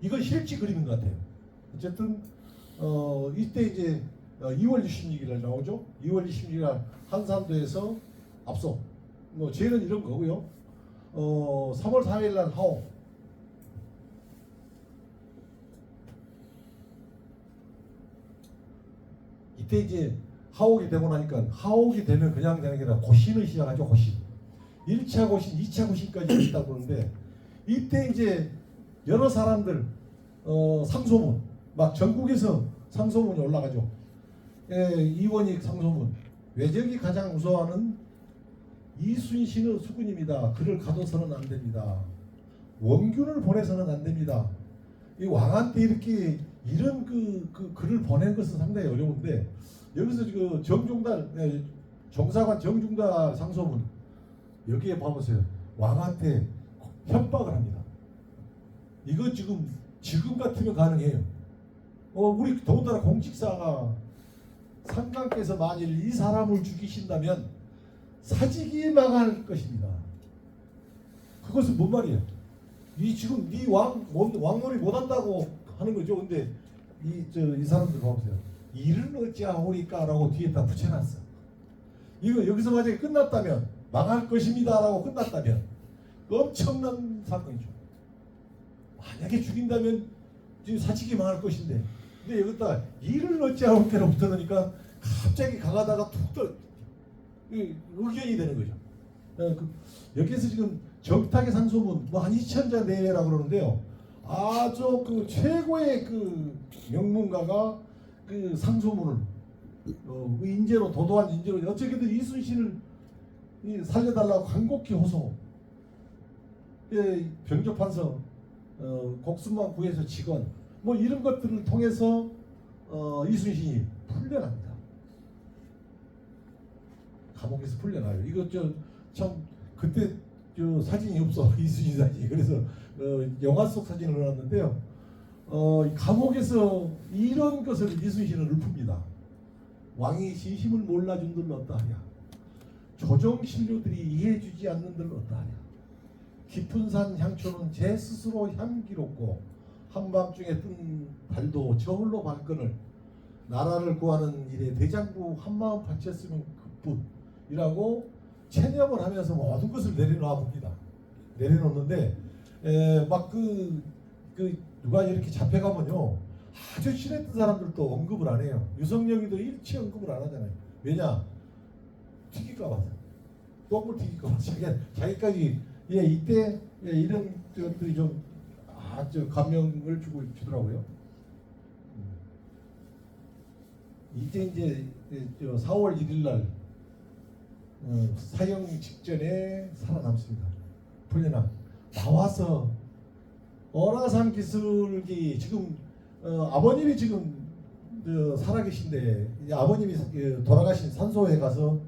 이건 실지 그림인 것 같아요. 어쨌든 이때 이제 2월 26일 날 나오죠. 2월 26일 날 한산도에서 압송. 죄는 이런 거고요. 3월 4일 날 하옥. 이때 이제 하옥이 되고 나니까 하옥이 되면 그냥 되는 게 아니라 고신을 시작하죠. 고신. 1차 고신, 2차 고신까지 있다고 그러는데 이때 이제 여러 사람들 상소문 막 전국에서 상소문이 올라가죠. 이원익 상소문. 외적이 가장 무서워하는 이순신의 수군입니다. 그를 가둬서는 안 됩니다. 원균을 보내서는 안 됩니다. 이 왕한테 이렇게 이런 글을 보낸 것은 상당히 어려운데 여기서 그 정중달 정사관 정중달 상소문 여기에 봐보세요. 왕한테 협박을 합니다. 이거 지금 같으면 가능해요. 우리 더군다나 공직사가 상강께서 만일 이 사람을 죽이신다면 사직이 망할 것입니다. 그것은 뭔 말이에요? 지금 이 왕놀이 못한다고 하는 거죠. 근데 이 사람들 봐보세요. 일은 어찌하오리까라고 뒤에다 붙여놨어. 이거 여기서 만약에 끝났다면 망할 것입니다라고 끝났다면 엄청난 사건이죠. 만약에 죽인다면 지금 사직이 망할 것인데, 근데 여기다 이를 어찌하고 때로부터 그러니까 갑자기 강하다가 툭 떨어 의견이 되는 거죠. 여기에서 지금 정탁의 상소문 뭐 한 2,000자 내외라고 그러는데요. 아주 그 최고의 그 명문가가 그 상소문을 인재로 도도한 인재로 어떻게든 이순신을 살려달라고 간곡히 호소. 병조판서 곡순만 구해서 직원 뭐 이런 것들을 통해서 이순신이 풀려납니다. 감옥에서 풀려나요. 이거 참 그때 사진이 없어 이순신 사진이. 그래서 영화 속 사진을 넣었는데요. 감옥에서 이런 것을 이순신은 읊습니다. 왕이 진심을 몰라준들 어떠하냐. 조정신료들이 이해해주지 않는들 어떠하냐. 깊은 산 향초는 제 스스로 향기롭고 한밤중에 뜬 달도 저울로 발끈을 나라를 구하는 일에 대장부 한마음 바쳤으면 그뿐이라고 체념을 하면서 모든 것을 내려놔 봅니다. 내려놓는데 막 누가 이렇게 잡혀가면요 아주 친했던 사람들도 언급을 안 해요. 유성룡이도 일체 언급을 안 하잖아요. 왜냐? 튀길까 봐서. 똥을 튀길까 봐서. 자기까지 이때 이런 것들이 좀 아주 감명을 주더라고요. 이제 4월 1일 날 사형 직전에 살아남습니다. 풀려나 나와서 어라산 기술기 지금 아버님이 지금 살아계신데 이제 아버님이 돌아가신 산소에 가서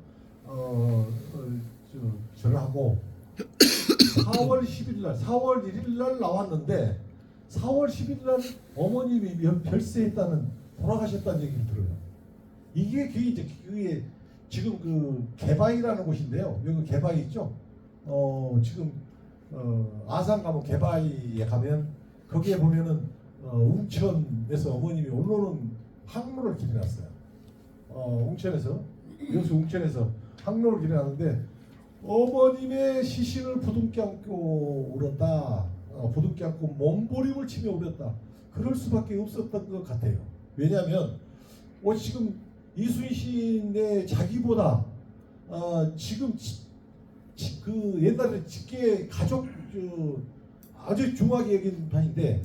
절을 하고 4월 10일 날 4월 1일 날 나왔는데 4월 10일 날 어머님이 별세했다는 돌아가셨다는 얘기를 들어요. 이게 그게 지금 그 개바이라는 곳인데요. 여기 개바이 있죠? 지금 아산 가면 개바이에 가면 거기에 보면은 웅천에서 어머님이 올라오는 항로를 길어놨어요. 웅천에서 여수 웅천에서 항로를 길어놨는데 어머님의 시신을 부둥켜 안고 울었다. 부둥켜 안고 몸부림을 치며 울었다. 그럴 수밖에 없었던 것 같아요. 왜냐하면 지금 이순신의 자기보다 지금 그 옛날에 직계 가족 아주 중하게 여긴 판인데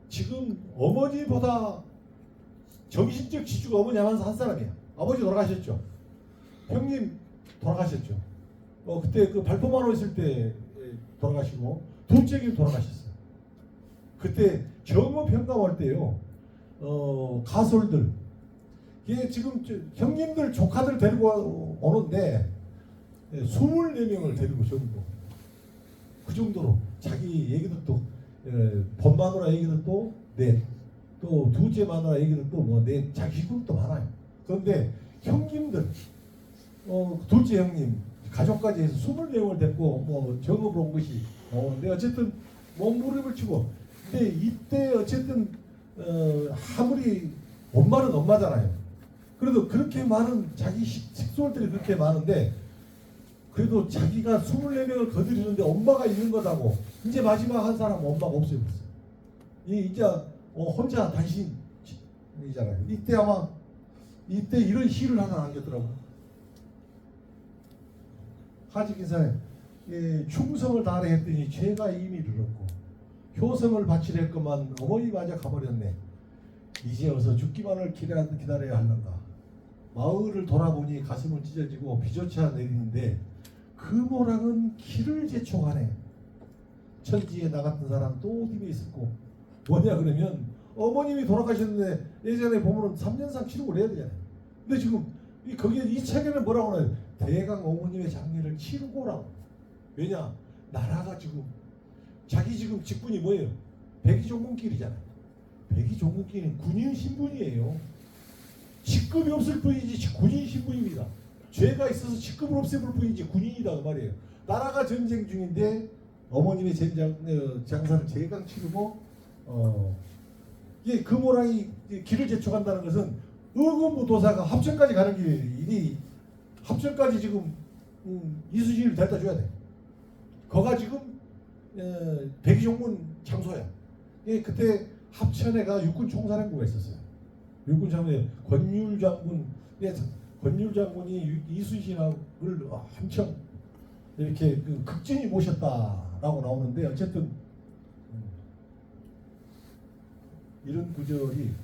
지금 어머니보다 정신적 지주가 어머니 한 사람이야. 아버지 돌아가셨죠. 형님 돌아가셨죠. 그때 그 발포만호 있을 때 돌아가시고 둘째 길 돌아가셨어요. 그때 정업 평가할 때요. 가솔들 이게 지금 형님들 조카들 데리고 오는데 24명을 데리고 전부 그 정도로 자기 얘기들도 번마누라 얘기들도 넷, 또 두째 마누라 얘기들도 뭐 넷, 자기 식구도 많아요. 그런데 형님들 둘째 형님 가족까지 해서 24명을 데리고 뭐 정업을 온 것이 근데 어쨌든 몸부림을 치고 근데 이때 어쨌든 아무리 엄마는 엄마잖아요. 그래도 그렇게 많은 자기 식솔들이 그렇게 많은데 그래도 자기가 24명을 거드리는데 엄마가 있는 거다고 이제 마지막 한 사람 엄마가 없어요. 이제 혼자 단신이잖아요. 이때 이런 시를 하나 남겼더라고요. 하직인사에 충성을 다하려 했더니 죄가 이미 늘었고 효성을 바치려 했건만 어머니마저 가버렸네. 이제 어서 죽기만을 기다려야 할는가. 마을을 돌아보니 가슴은 찢어지고 비조차 내리는데 그 모락은 길을 재촉하네. 천지에 나 같은 사람 또 어디에 있었고 뭐냐 그러면 어머님이 돌아가셨는데 예전에 보면은 3년상 치르고 해야 되잖아요. 근데 지금 거기에 이 책에는 뭐라고 하나요? 대강 어머님의 장례를 치르고라고. 왜냐? 나라가 지금 자기 지금 직분이 뭐예요? 백의종군길이잖아요. 백의종군길은 군인 신분이에요. 직급이 없을 뿐이지 군인 신분입니다. 죄가 있어서 직급을 없애볼 뿐이지 군인이다 그 말이에요. 나라가 전쟁 중인데 어머님의 장사를 제강 치르고 이게 금호랑이 길을 재촉한다는 것은 의금부 도사가 합천까지 가는 길이 합천까지 지금 이순신을 데려다 줘야 돼. 거가 지금 백의종군 장소야. 예, 그때 합천에가 육군 총사령부가 있었어요. 육군 장군에 권율 장군, 예, 권율 장군이 이순신을 엄청 이렇게 그 극진히 모셨다라고 나오는데 어쨌든 이런 구절이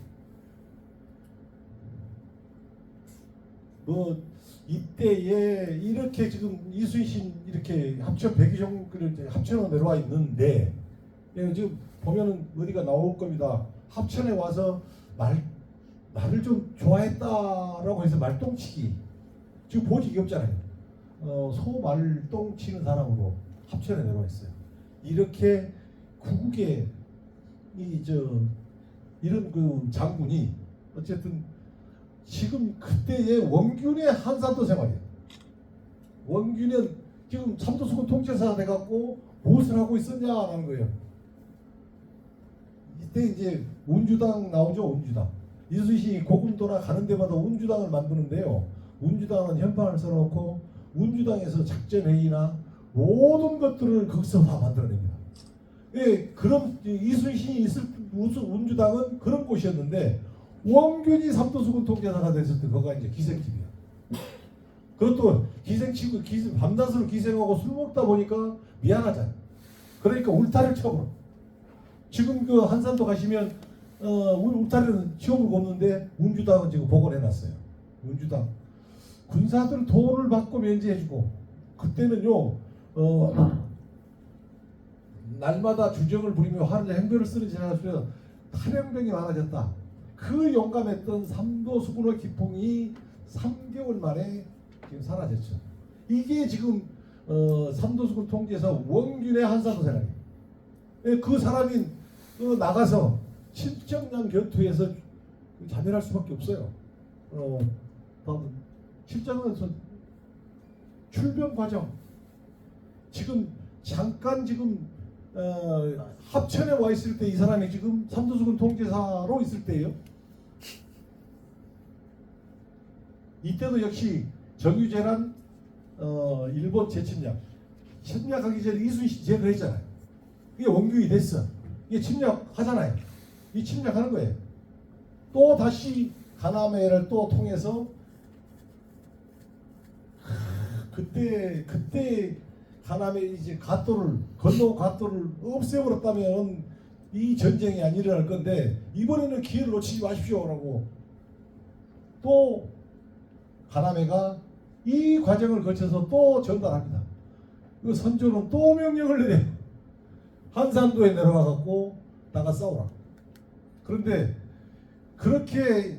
뭐 이때에 이렇게 지금 이순신 이렇게 합천 백의종 합천으로 내려와 있는데 예, 지금 보면은 어디가 나올 겁니다. 합천에 와서 나를 좀 좋아했다라고 해서 말똥치기 지금 보직이 없잖아요. 소말똥 치는 사람으로 합천에 내려와 있어요. 이렇게 구국의 이런 그 장군이 어쨌든 지금 그때의 원균의 한산도 생활이에요. 원균은 지금 삼도수군 통제사가 돼갖고 무엇을 하고 있었냐라는 거예요. 이때 이제 운주당 나오죠. 운주당. 이순신이 고금도나 가는 데마다 운주당을 만드는데요. 운주당은 현판을 써놓고 운주당에서 작전회의나 모든 것들을 거기서 다 만들어냅니다. 예, 그럼 이순신이 있을 운주당은 그런 곳이었는데 원균이 삼도수군 통제사가 됐을 때 거기가 이제 기생집이야. 그것도 기생치고 밤낮으로 기생하고 술 먹다 보니까 미안하잖아. 그러니까 울타리를 쳐버려. 지금 그 한산도 가시면 울타리는 치워버리고 없는데 운주당은 지금 복원해놨어요. 운주당 군사들 돈을 받고 면제해주고 그때는요 날마다 주정을 부리며 화를 행별을 쓰는 지나가서 탈영병이 많아졌다. 그 용감했던 삼도수군의 기풍이 3개월 만에 지금 사라졌죠. 이게 지금 삼도수군 통제사 원균의 한산도 생활이에요. 그 사람이 나가서 칠정량 결투에서 자멸할 수밖에 없어요. 칠정은 출병 과정 지금 잠깐 지금 합천에 와 있을 때 이 사람이 지금 삼도수군 통제사로 있을 때예요. 이때도 역시 정유재란 일본 침략하기 전에 이순신 제거를 했잖아요. 이게 원균이 됐어. 이게 침략하잖아요. 이 침략하는 거예요. 또 다시 가나메를 또 통해서 그때 가나메 이제 건너 갓도를 없애버렸다면 이 전쟁이 안 일어날 건데 이번에는 기회를 놓치지 마십시오라고 또 가나메가 이 과정을 거쳐서 또 전달합니다. 그 선조는 또 명령을 내려요. 한산도에 내려와 갖고 나가 싸우라. 그런데 그렇게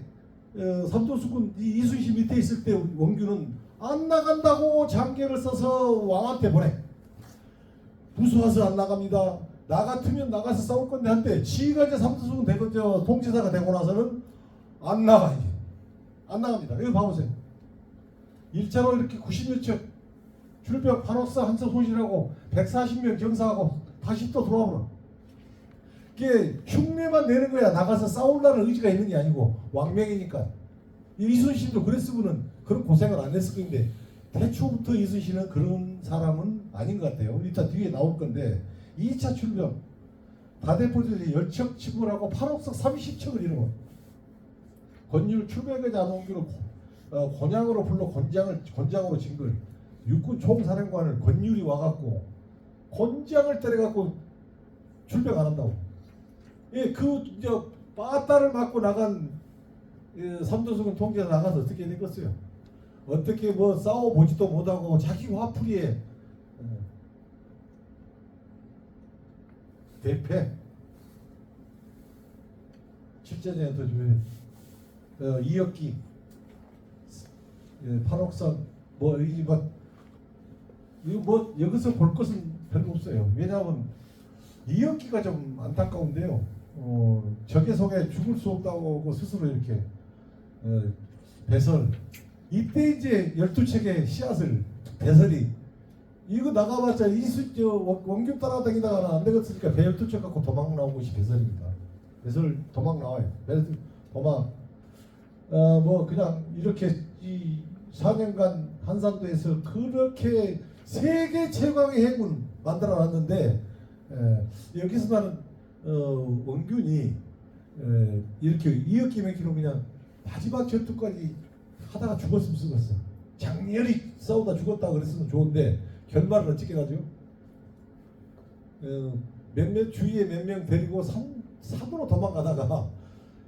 삼도수군 이순신 밑에 있을 때 원균은 안 나간다고 장계를 써서 왕한테 보내. 무수와서 안 나갑니다. 나 같으면 나가서 싸울 건데 한때 지가 이제 삼도수군 되고 통치사가 되고 나서는 안 나가 이제. 안 나갑니다. 여기 봐보세요. 1차로 이렇게 90여 척 출병 판옥사 한서 소실하고 140명 경사하고 다시 또 들어와버려. 이게 흉내만 내는 거야. 나가서 싸우려는 의지가 있는 게 아니고 왕명이니까. 이순신도 그랬으면은 그런 고생을 안 했을 건데 태초부터 이순신은 그런 사람은 아닌 것 같아요. 이따 뒤에 나올 건데 2차 출병 다대포들이 10척 치부하고 8옥석 30척을 이루고 권율 출백의 안홍기로 곤양으로 불러 곤장으로 진 걸 육군 총사령관을 권율이 와갖고 곤장을 때려갖고 출병 안 한다고. 예, 이제 빠따를 맞고 나간 삼도수군 통제사 나가서 어떻게 됐겠어요? 어떻게 뭐 싸워보지도 못하고 자기 화풀이에 대패 칠전에 더 이역기 판옥선 이거 뭐 여기서 볼 것은 별로 없어요. 왜냐하면 이역기가 좀 안타까운데요. 적의 속에 죽을 수 없다고 스스로 이렇게 배설 이때 이제 12척의 씨앗을 배설이 이거 나가봤자 원균 따라다니다가 안 되겠으니까 배 12척 갖고 도망 나온 것이 배설입니다. 배설 도망 나와요. 배설 도망 뭐 그냥 이렇게 이 4년간 한산도에서 그렇게 세계 최강의 해군 만들어놨는데 여기서 나는 원균이 이렇게 이어키맥히로 그냥 마지막 전투까지 하다가 죽었으면 쓰겠어. 장렬히 싸우다 죽었다 그랬으면 좋은데 결말은 어떻게 가죠? 몇몇 주위에 몇 명 데리고 산으로 도망가다가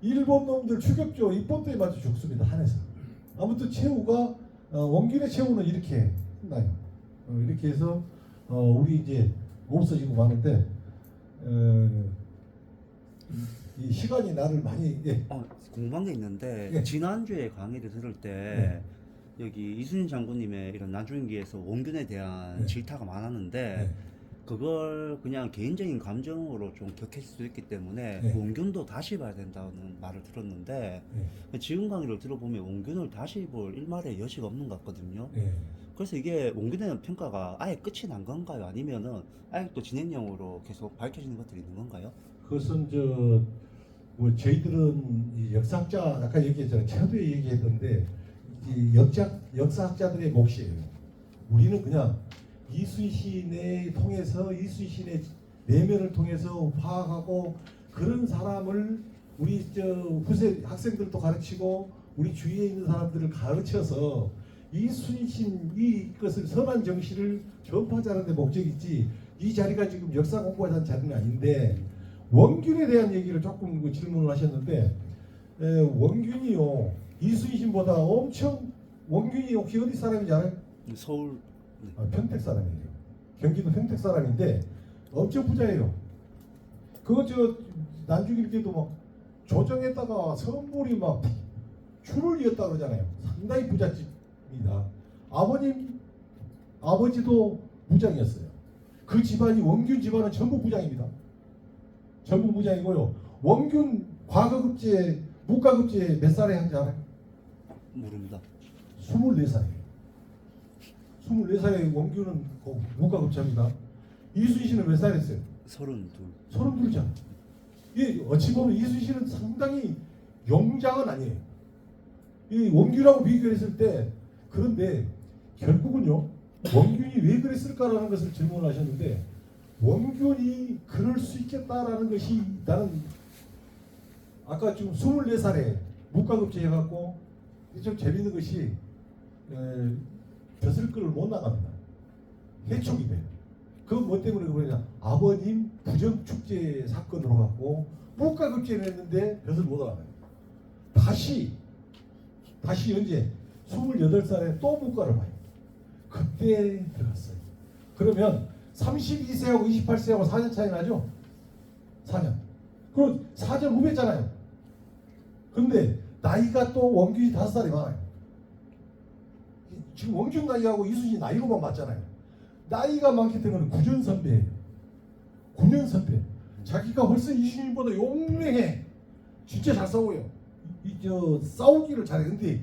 일본 놈들 추격조 입본대에 맞춰 죽습니다. 한에서. 아무튼 최후가 원균의 최후는 이렇게 끝나요. 이렇게 해서 우리 이제 없어지고 마는데 이 시간이 나를 많이 궁금한 게 있는데 예. 지난주에 강의를 들을 때 여기 이순신 장군님의 이런 나중기에서 원균에 대한 네. 질타가 많았는데 그걸 그냥 개인적인 감정으로 좀 격했을 수 있기 때문에 네. 원균도 다시 봐야 된다는 말을 들었는데 지금 강의를 들어보면 원균을 다시 볼 일말의 여지가 없는 것 같거든요. 그래서 이게 원균에 대한 평가가 아예 끝이 난 건가요? 아니면은 아예 또 진행형으로 계속 밝혀지는 것들이 있는 건가요? 그것은 뭐 저희들은 이 역사학자 아까 얘기했잖아요. 최도에 얘기했던데 이 역사학자들의 몫이에요. 우리는 그냥 이순신의 통해서 이순신의 내면을 통해서 파악하고 그런 사람을 우리 후세 학생들도 가르치고 우리 주위에 있는 사람들을 가르쳐서 이순신 이것을 선한 정신을 전파하자는 데 목적이지 이 자리가 지금 역사 공부하자는 자리는 아닌데 원균에 대한 얘기를 조금 질문을 하셨는데 원균이요 이순신보다 엄청 원균이 혹시 어디 사람인지 알아요? 서울 평택 사람이에요. 경기도 평택 사람인데 엄청 부자예요. 그거 난중일 때도 막 조정에다가 선물이 막 줄을 이었다 그러잖아요. 상당히 부잣집입니다. 아버지도 부장이었어요. 그 집안이 원균 집안은 전부 부장입니다. 전부 부장이고요. 원균 과거급제 무과급제 몇 살에 한지 알아요? 모릅니다. 24살이에요. 24살에 원균은 무과급제입니다. 이순신은 몇 살했어요? 32. 32잖아. 이 어찌 보면 이순신은 상당히 영장은 아니에요. 이 원균하고 비교했을 때 그런데 결국은요 원균이 왜 그랬을까라는 것을 질문을 하셨는데 원균이 그럴 수 있겠다라는 것이 나는 아까 지금 24살에 무과급제 해갖고 좀 재밌는 것이 벼슬길을 못 나갑니다. 해촉이 돼요. 그건 뭐 때문에 그러냐? 아버님 부정축제 사건으로 갖고 무과급제를 했는데 벼슬 못 나가요. 다시 언제 28살에 또 무과를 봐요. 그때 들어갔어요. 그러면 32세하고 28세하고 4년 차이 나죠? 4년. 그럼 4년 후배잖아요. 근데 나이가 또 원균이 5살이 많아요. 지금 원균 나이하고 이순신 나이로만 맞잖아요. 나이가 많기 때문에 9년 선배예요. 9년 선배. 자기가 벌써 이순신보다 용맹해. 진짜 잘 싸워요. 싸우기를 잘해. 근데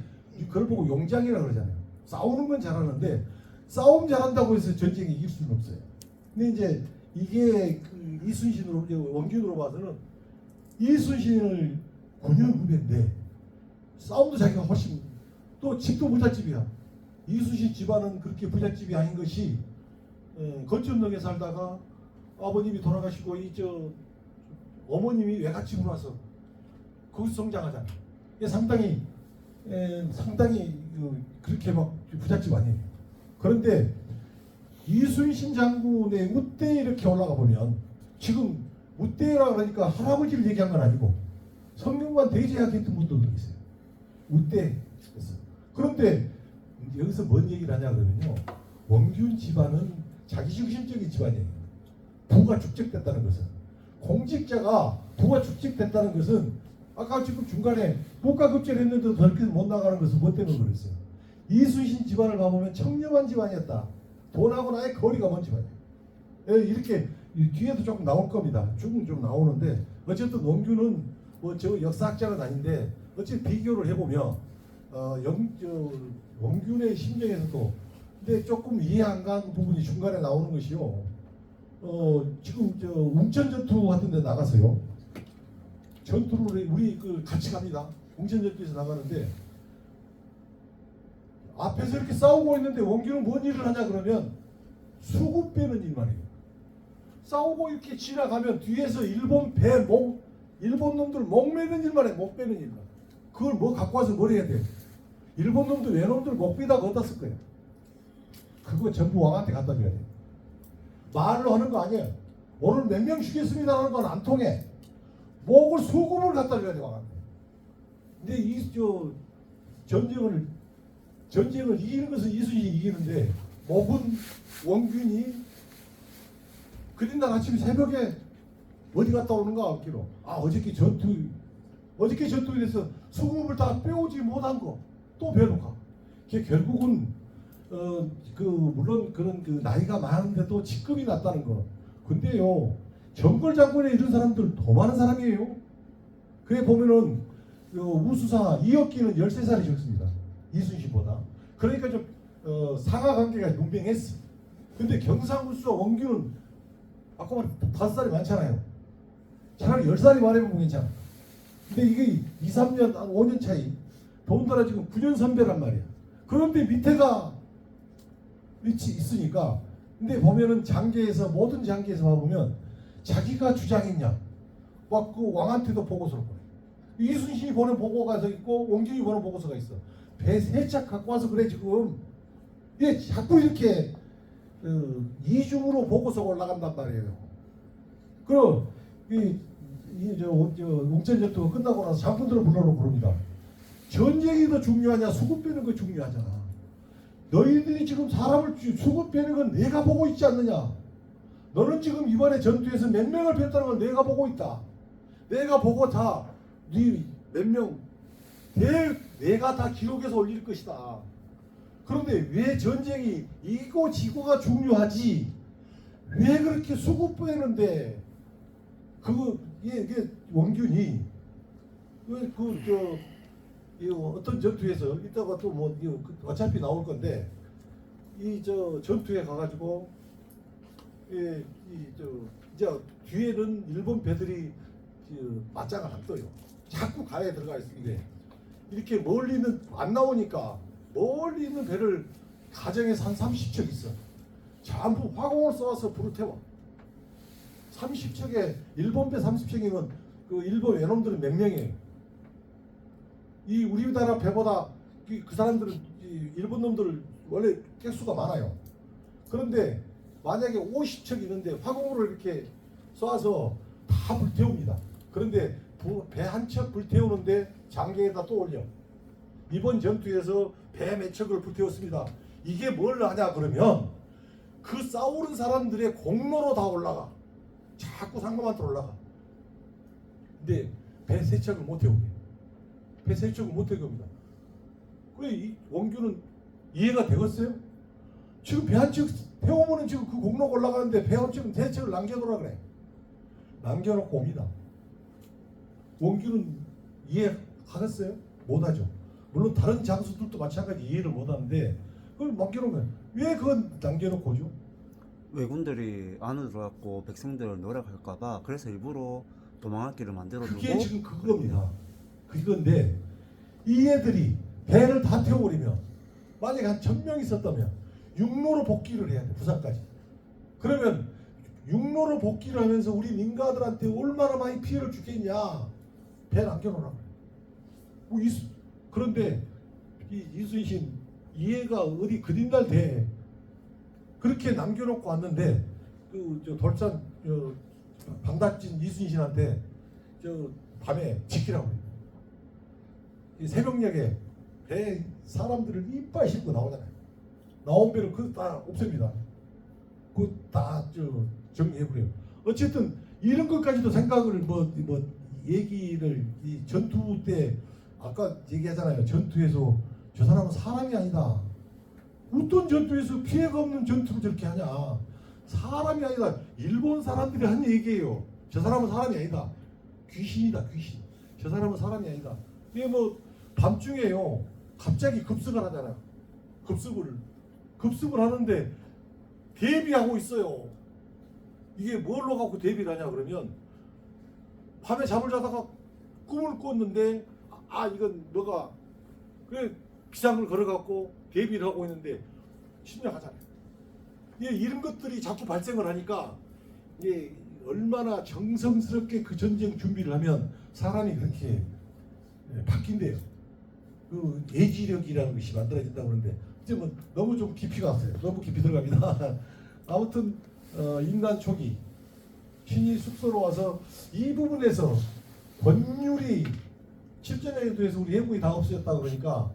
그걸 보고 용장이라 그러잖아요. 싸우는 건 잘하는데 싸움 잘한다고 해서 전쟁에 이길 수는 없어요. 근데 이제 이게 이순신으로 원균으로 봐서는 이순신을 9년 후배인데 싸움도 자기가 훨씬 또 집도 부잣집이야. 이순신 집안은 그렇게 부잣집이 아닌 것이 거천동에 살다가 아버님이 돌아가시고 어머님이 외갓집으로 와서 거기서 성장하잖아. 이게 상당히 그렇게 막 부잣집 아니에요. 그런데 이순신 장군의 우대에 이렇게 올라가 보면 지금 우대라 그러니까 할아버지를 얘기한 건 아니고 성균관 대제학했던 분들도 있어요. 우대에서. 그런데 여기서 뭔 얘기를 하냐 그러면요. 원균 집안은 자기중심적인 집안이에요. 부가 축적됐다는 것은. 공직자가 부가 축적됐다는 것은 아까 지금 중간에 무과급제를 했는데도 저렇게 못 나가는 것은 뭐 때문에 그랬어요. 이순신 집안을 봐보면 청렴한 집안이었다. 돈하고는 아예 거리가 먼 집안이에요. 이렇게 뒤에도 조금 나올 겁니다. 조금 좀 나오는데 어쨌든 원균은 뭐 저 역사학자는 아닌데 어쨌든 비교를 해보면 원균의 심정에서도 근데 조금 이해 안 가는 부분이 중간에 나오는 것이요. 지금 웅천 전투 같은 데 나가서요. 전투를 우리 같이 갑니다. 웅천 전투에서 나가는데 앞에서 이렇게 싸우고 있는데 원균은 뭔 일을 하냐 그러면 수급 빼는 일만 해요. 싸우고 이렇게 지나가면 뒤에서 일본 일본 놈들 목 매는 일만 해. 목 빼는 일만. 그걸 뭐 갖고 와서 뭘 해야 돼? 일본 놈들 외놈들 목 비다가 어디다 쓸 거야? 그거 전부 왕한테 갖다 줘야 돼. 말로 하는 거 아니에요. 오늘 몇 명 죽였습니다라는 건 안 통해. 목을 수금을 갖다 줘야 돼 왕한테. 근데 전쟁을 이기는 것은 이순신이 이기는데 목은 원균이 그린날 아침 새벽에 어디 갔다 오는가 없기로. 어저께 전투에서 수금을 다 빼오지 못한 거 또 배워가. 결국은 물론 그런 나이가 많은데도 직급이 낮다는 거. 근데요 정걸 장군에 이런 사람들 더 많은 사람이에요. 그래 보면은 우수사 이혁기는 13살이 적습니다. 이순신보다. 그러니까 좀 상하 관계가 분명했어. 근데 경상우수사 원균은 아까 말한 5살이 많잖아요. 차라리 10살이 말해보면 괜찮아. 근데 이게 2, 3년, 5년 차이. 더군다나 지금 9년 선배란 말이야. 그런데 밑에가 위치 있으니까. 근데 보면은 장계에서 모든 장계에서 봐보면 자기가 주장했냐 막 그 왕한테도 보고서를 보내. 이순신이 보낸 보고가 있고 원균이 보낸 보고서가 있어. 배 3짝 갖고 와서 그래 지금. 이게 자꾸 이렇게 이중으로 보고서가 올라간단 말이에요. 그럼 웅천 전투가 끝나고 나서 장군들을 불러놓고 그럽니다. 전쟁이 더 중요하냐 수급 빼는 거 중요하잖아. 너희들이 지금 사람을 수급 빼는 건 내가 보고 있지 않느냐. 너는 지금 이번에 전투에서 몇 명을 뺐다는 걸 내가 보고 있다. 내가 보고 다 네 몇 명 내가 다 기록해서 올릴 것이다. 그런데 왜 전쟁이 이고 지고가 중요하지? 왜 그렇게 수급 빼는데 이게 원균이 어떤 전투에서 이따가 또 뭐 어차피 나올 건데 전투에 가가지고 이제 뒤에는 일본 배들이 맞짱을 안 떠요. 자꾸 가에 들어가 있는데 이렇게 멀리는 안 나오니까 멀리 있는 배를 가정에서 한 30척 있어. 전부 화공을 쏘아서 불을 태워. 30척에 일본 배 30척이면 일본 외놈들은 몇 명이에요? 이 우리나라 배보다 그 사람들은 일본 놈들 원래 개수가 많아요. 그런데 만약에 50척 있는데 화공으로 이렇게 쏘아서 다 불태웁니다. 그런데 배 한 척 불태우는데 장계에다 또 올려. 이번 전투에서 배 몇 척을 불태웠습니다. 이게 뭘 하냐 그러면 그 싸우는 사람들의 공로로 다 올라가. 자꾸 상금한테 올라가. 근데 배 3척을 못 태우게. 배 3척을 못 태웁니다. 그래 이 원균은 이해가 되겠어요? 지금 배 한 척 태우면은 지금 그 공로가 올라가는데 배 한 척은 3척을 남겨놓으라 그래. 남겨놓고 옵니다. 원균은 이해하겠어요? 못하죠. 물론 다른 장수들도 마찬가지 이해를 못하는데 그걸 남겨놓으면 왜 그건 남겨놓고 오죠? 왜군들이 안으로 들어갔고 백성들을 노력할까봐 그래서 일부러 도망갈 길을 만들어두고. 그게 지금 그겁니다. 그건데 이 애들이 배를 다 태워버리면 만약에 한 1000명 있었다면 육로로 복귀를 해야 돼. 부산까지. 그러면 육로로 복귀를 하면서 우리 민가들한테 얼마나 많이 피해를 주겠냐. 배 남겨놓으라 그래. 그런데 이순신 이해가 어디 그린날 돼. 그렇게 남겨놓고 왔는데 돌산 방다진 이순신한테 밤에 지키라고 해요. 새벽녘에 배 사람들을 이빨 싣고 나오잖아요. 나온 배를 그거 다 없앱니다. 그거 다 정리해버려요. 어쨌든 이런 것까지도 생각을 얘기를 이 전투 때 아까 얘기하잖아요. 전투에서 저 사람은 사람이 아니다. 어떤 전투에서 피해가 없는 전투를 저렇게 하냐. 사람이 아니다. 일본 사람들이 한 얘기예요. 저 사람은 사람이 아니다. 귀신이다 귀신. 저 사람은 사람이 아니다. 이게 밤중에요. 갑자기 급습을 하잖아요. 급습을 하는데 대비하고 있어요. 이게 뭘로 갖고 대비를 하냐 그러면 밤에 잠을 자다가 꿈을 꿨는데 이건 너가 그래 기상을 걸어갖고 대비를 하고 있는데 침략하잖아요. 이런 것들이 자꾸 발생을 하니까 이게 얼마나 정성스럽게 그 전쟁 준비를 하면 사람이 그렇게 바뀐대요. 그 예지력이라는 것이 만들어진다고 그러는데 이제 뭐 너무 좀 깊이가 없어요. 너무 깊이 들어갑니다. 아무튼 인간 초기 신이 숙소로 와서 이 부분에서 권율이 7전에 대해서 우리 해국이 다 없어졌다 그러니까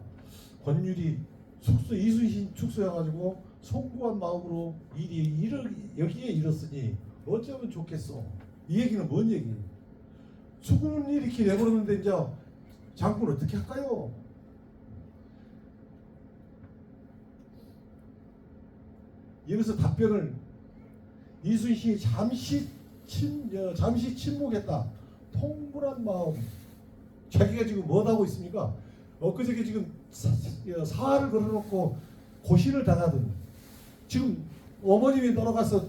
권율이 숙소 이순신 축소해가지고 송구한 마음으로 여기에 이르렀으니 어쩌면 좋겠어. 이 얘기는 뭔 얘기? 수군을 이렇게 내버렸는데 이제 장군 어떻게 할까요? 여기서 답변을 이순신이 잠시 침묵했다. 통분한 마음. 자기가 지금 뭐 하고 있습니까? 엊그저께 지금 사활을 걸어놓고 고신을 당하던 지금 어머님이 돌아가서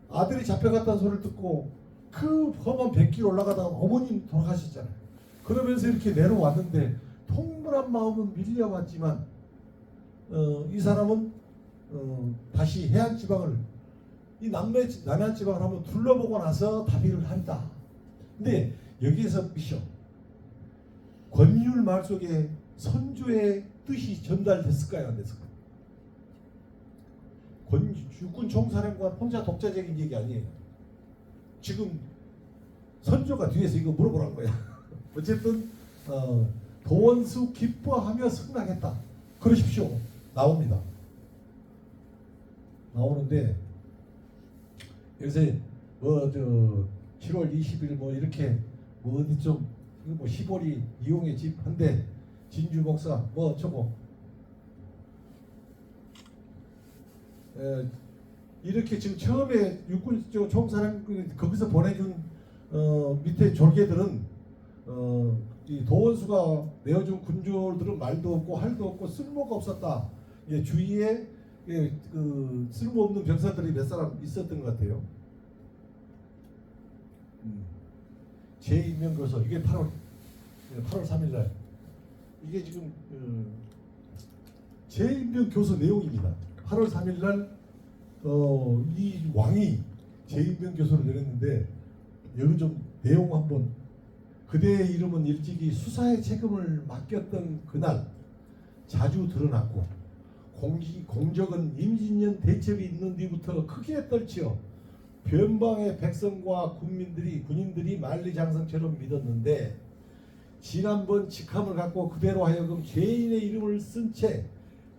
아들이 잡혀갔다는 소리를 듣고 그 험한 백길 올라가다가 어머님 돌아가셨잖아요. 그러면서 이렇게 내려왔는데 통분한 마음은 밀려왔지만 이 사람은 다시 해안 지방을 이 남해안 지방을 한번 둘러보고 나서 답의를 한다. 근데 여기에서 미션 권율 말 속에 선조의 뜻이 전달됐을까요? 안 됐을까요? 육군 총사령관 혼자 독자적인 얘기 아니에요. 지금 선조가 뒤에서 이거 물어보라는 거야. 어쨌든 도원수 기뻐하며 승낙했다. 그러십시오. 나옵니다. 나오는데 요새 7월 20일 뭐 이렇게 뭐 어디 좀 뭐 시골이 이용의 집 한대 진주 목사 뭐 저거 이렇게 지금 처음에 육군 총사령 거기서 보내준 밑에 졸개들은 이 도원수가 내어준 군졸들은 말도 없고 할도 없고 쓸모가 없었다. 예, 주위에 그 쓸모없는 병사들이 몇 사람 있었던 것 같아요. 제2명교서 이게 8월 3일 날 이게 지금 제2명교서 내용입니다. 8월 3일 날 이 왕이 제2명교서를 내렸는데 여기 좀 내용 한번 그대의 이름은 일찍이 수사의 책임을 맡겼던 그날 자주 드러났고 공적은 임진년 대첩이 있는 뒤부터 크게 떨치어 변방의 백성과 군인들이 만리장성처럼 믿었는데 지난번 직함을 갖고 그대로 하여금 죄인의 이름을 쓴 채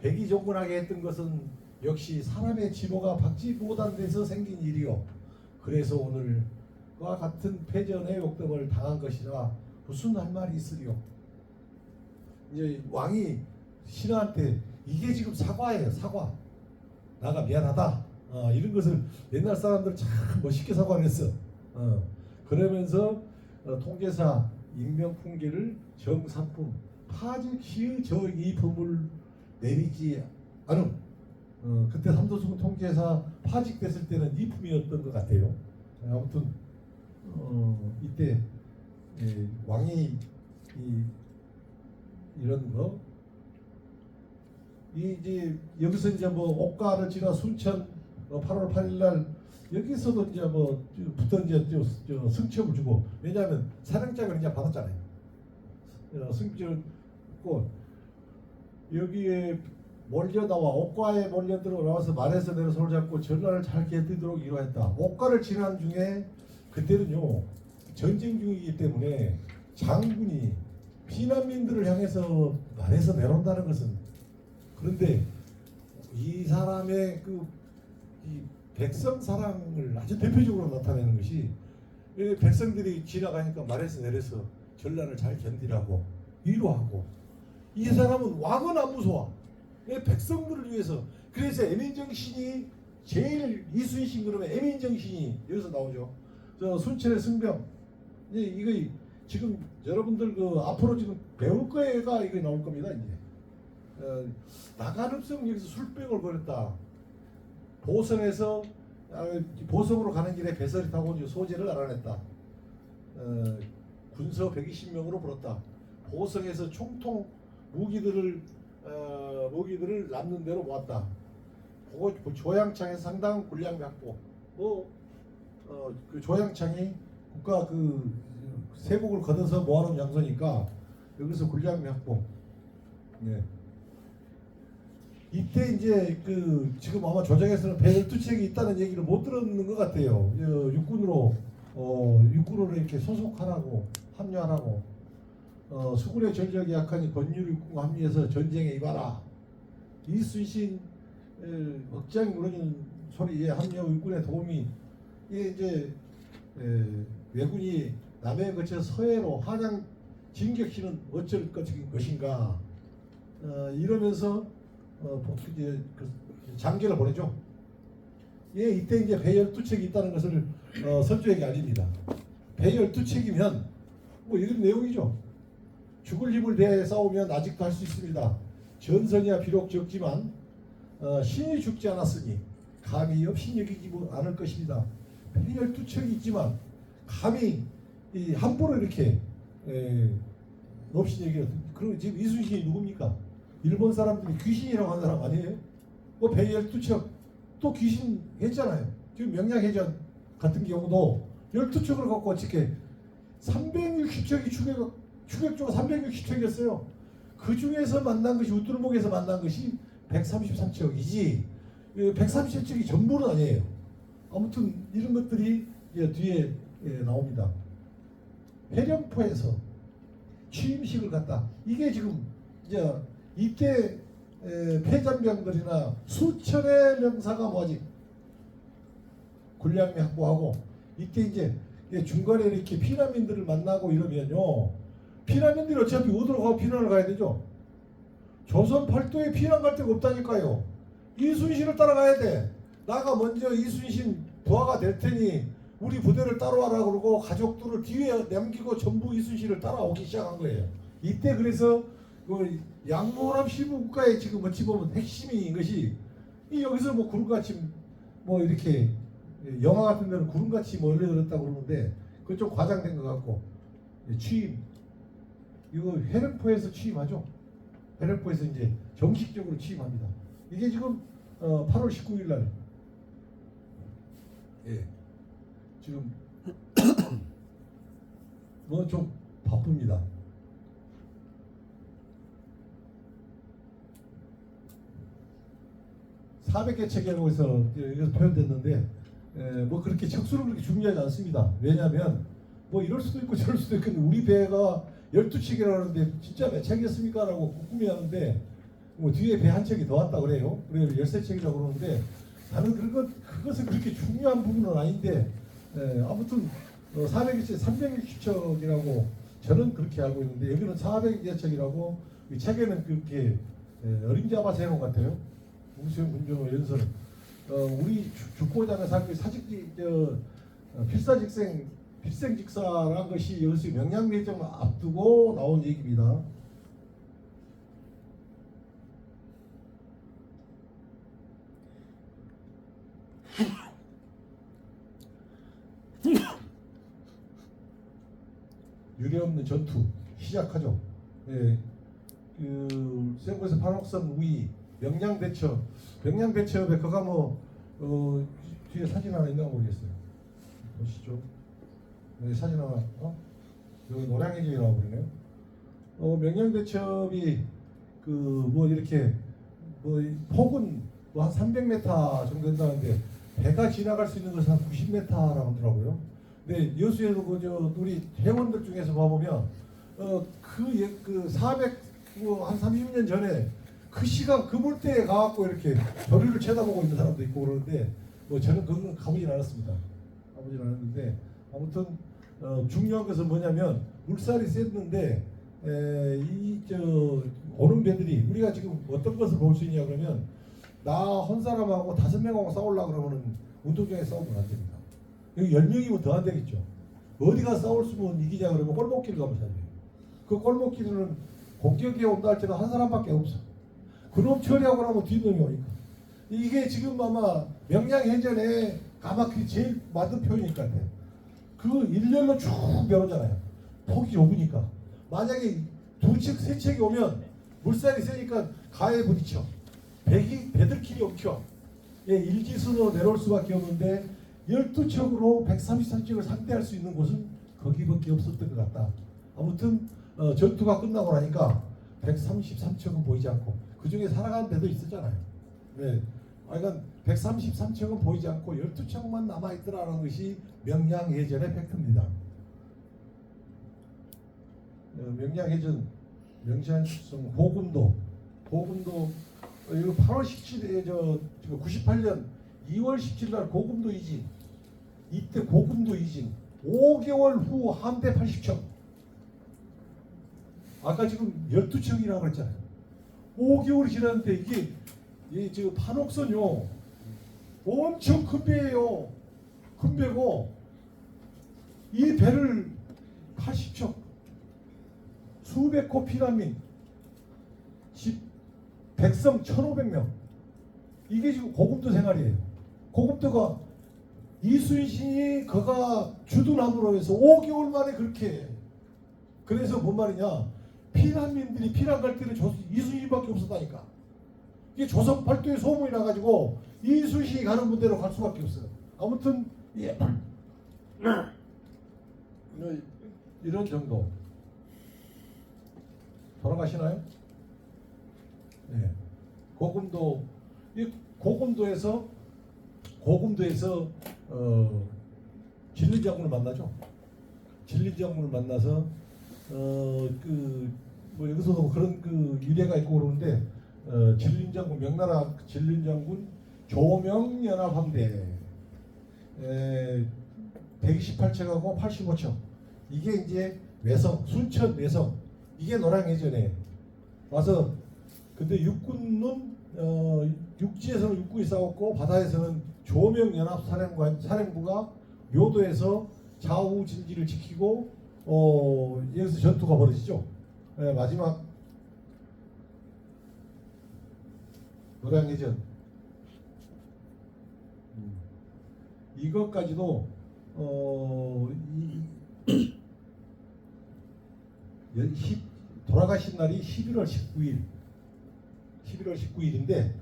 백의종군하게 했던 것은 역시 사람의 지모가 박지 못한 데서 생긴 일이요. 그래서 오늘과 같은 패전의 욕됨을 당한 것이라 무슨 할 말이 있으리요. 이제 왕이 신하한테 이게 지금 사과예요. 사과. 나가 미안하다. 이런 것을 옛날 사람들 참 멋있게 사과를 했어. 그러면서 통제사 인명풍계를 정삼품 파직시의 저이품을 내리지 않음. 그때 삼도수군 통제사 파직됐을 때는 이품이었던 것 같아요. 아무튼 이때 왕이 이런 거 이제 여기서 이제 뭐 옥가를 지나 순천 8월 8일 날 여기서도 이제 뭐 붙어 이제 승첩을 주고 왜냐하면 사령장을 이제 받았잖아요. 승첩을 고 여기에 몰려 나와 옥가에 몰려 들어나와서 말에서 내려 손을 잡고 전라를 잘 견디도록 이루었다. 옥가를 지난 중에 그때는요 전쟁 중이기 때문에 장군이 피난민들을 향해서 말에서 내려온다는 것은 그런데 이 사람의 이 백성 사랑을 아주 대표적으로 나타내는 것이 백성들이 지나가니까 말에서 내려서 전란을 잘 견디라고 위로하고 이 사람은 왕은 안 무서워. 백성들을 위해서 그래서 애민정신이 제일 이순신 그러면 애민정신이 여기서 나오죠. 저 순천의 승병 이거 지금 여러분들 그 앞으로 지금 배울 거가 이거 나올 겁니다. 이제 나간읍성 여기서 술병을 벌였다. 보성에서 보성으로 가는 길에 배설이 타고 소재를 알아냈다. 군서 120명으로 불었다. 보성에서 총통 무기들을 남는 대로 모았다. 조양창에서 상당한 군량 확보. 그 조양창이 국가 그 세국을 걷어서 모아놓은 장소니까 여기서 군량미 확보. 네. 이때 이제 그 지금 아마 조정에서는 배 12척이 있다는 얘기를 못 들었는 것 같아요. 육군으로 이렇게 소속하라고 합류하라고. 수군의 전력이 약하니 권율 육군 합류해서 전쟁에 임하라. 이순신 억장이 무너지는 소리에 합류하고 육군의 도움이 이게 이제 왜군이 남해에 거쳐 서해로 한양 진격시는 어쩔 것인가 이러면서 이제 그 장계를 보내죠. 예, 이때 이제 배 12척이 있다는 것을 선조에게 알립니다. 배 12척이면 뭐 이런 내용이죠. 죽을 힘을 대해 싸우면 아직도 할 수 있습니다. 전선이야 비록 적지만 신이 죽지 않았으니 감히 없인 여기지 않을 것입니다. 배 12척이 있지만 감히 함부로 이렇게 없인 여기를. 그리고 지금 이순신이 누굽니까? 일본 사람들이 귀신이라고 하는 사람 아니에요? 뭐 배 12척 또 귀신 했잖아요. 지금 명량해전 같은 경우도 12척을 갖고 어떻게 360척이 추격조가 360척이었어요. 그 중에서 만난 것이 우뚜르목에서 만난 것이 133척이지 137척이 전부는 아니에요. 아무튼 이런 것들이 뒤에 나옵니다. 해령포에서 취임식을 갖다. 이게 지금 이때 폐잔병들이나 수천의 명사가 뭐지 군량미 확보하고 이때 이제 중간에 이렇게 피난민들을 만나고 이러면요. 피난민들이 어차피 어디로 가고 피난을 가야 되죠. 조선 팔도에 피난 갈 데가 없다니까요. 이순신을 따라가야 돼. 나가 먼저 이순신 부하가 될 테니 우리 부대를 따라와라 그러고 가족들을 뒤에 남기고 전부 이순신을 따라오기 시작한 거예요. 이때 그래서 그 양모람 시부국가의 지금 어찌 보면 핵심인 것이 여기서 뭐 구름같이 뭐 이렇게 영화 같은 데는 구름같이 몰려들었다고 그러는데 그건 좀 과장된 것 같고 취임 이거 해령포에서 취임하죠. 해령포에서 이제 정식적으로 취임합니다. 이게 지금 8월 19일 날 지금 뭐 좀 바쁩니다. (400개) 체계라고 해서 여기서 표현됐는데 뭐 그렇게 척수를 그렇게 중요하지 않습니다. 왜냐하면 뭐 이럴 수도 있고 저럴 수도 있고 우리 배가 12척이라는데 진짜 몇 척이었습니까? 라고 궁금해하는데 뭐 뒤에 배 한 척이 더 왔다 그래요. 그래서 13척이라고 그러는데 나는 그것은 그렇게 중요한 부분은 아닌데 아무튼 400개 360척이라고 저는 그렇게 알고 있는데 여기는 400척이라고 이 책에는 그렇게 어림잡아서 해놓은 것 같아요. 우수형 군조 연설. 우리 죽고자는 사직지 필생직사라는 것이 여기서 명량례정을 앞두고 나온 얘기입니다. 유례없는 전투 시작하죠. 그 센고에서 판옥선 우위 명량대첩에 그가 뭐 뒤에 사진 하나 있나 모르겠어요. 보시죠. 여기 사진 하나 여기 노량해지라고 그러네요. 명량대첩이 그 뭐 이렇게 뭐 폭은 뭐 한 300m 정도 된다는데 배가 지나갈 수 있는 것은 한 90m라고 하더라고요. 근데 여수에도 우리 회원들 중에서 봐보면 그 400 한 30년 전에 그 시간 그 물때에 가갖고 이렇게 저리를 쳐다보고 있는 사람도 있고 그러는데 뭐 저는 그건 가보진 않았습니다. 가보진 않았는데 아무튼 중요한 것은 뭐냐면 물살이 셌는데 오는 배들이 우리가 지금 어떤 것을 볼 수 있냐 그러면 나 한 사람하고 5명하고 싸우려고 그러면 운동장에 싸우면 안 됩니다. 여기 10명이면 더 안 되겠죠. 어디가 싸울 수면 이기냐 그러면 골목길을 가면 사줘요. 그 골목길은 공격이 온다 할지라도 한 사람밖에 없어. 그놈 처리하고 나면 뒷놈이 오니까. 이게 지금 아마 명량해전에 가마클이 제일 맞는 표현일 것 같아요. 그 일렬로 쭉 내려오잖아요. 폭이 좁으니까. 만약에 2척, 3척이 오면 물살이 세니까 가에 부딪혀. 배들끼리 엉켜. 일지선으로 내려올 수밖에 없는데 12척으로 133척을 상대할 수 있는 곳은 거기밖에 없었던 것 같다. 아무튼 전투가 끝나고 나니까 133척은 보이지 않고 그 중에 살아가는 데도 있었잖아요. 네. 그러니까 133척은 보이지 않고 12척만 남아있더라는 것이 명량해전의 팩트입니다. 명량해전, 명시한성 호금도 이거 8월 17일에 98년 2월 17일 날 고금도 이진, 이때 고금도 이진 5개월 후 함대 80척. 아까 지금 12척이라고 했잖아요. 5개월이 지났는데 이게 지금 판옥선요 엄청 큰 배예요. 큰 배고 이 배를 80척 수백 호 피난민 백성 1,500명 이게 지금 고금도 생활이에요. 고금도가 이순신이 그가 주둔함으로 해서 5개월 만에 그렇게 그래서 뭔 말이냐 피난민들이 피난 갈 때는 이순신밖에 없었다니까. 이게 조선 팔도에 소문이 나가지고 이순신이 가는 군대로 갈 수밖에 없어요. 아무튼 예. 이런 정도. 돌아가시나요? 네. 고금도에서 진린 장군을 만나죠. 진린 장군을 만나서 뭐 여기서도 뭐 그런 유래가 있고 그러는데 진린 장군 명나라 진린 장군 조명연합함대 128척하고 85척 이게 이제 외성 순천 외성 이게 노량해전에 와서 근데 육군은 육지에서는 육군이 싸웠고 바다에서는 조명연합사령부가 묘도에서 좌우 진지를 지키고 여기서 전투가 벌어지죠. 마지막 노량해전 이것까지도 돌아가신 날이 11월 19일인데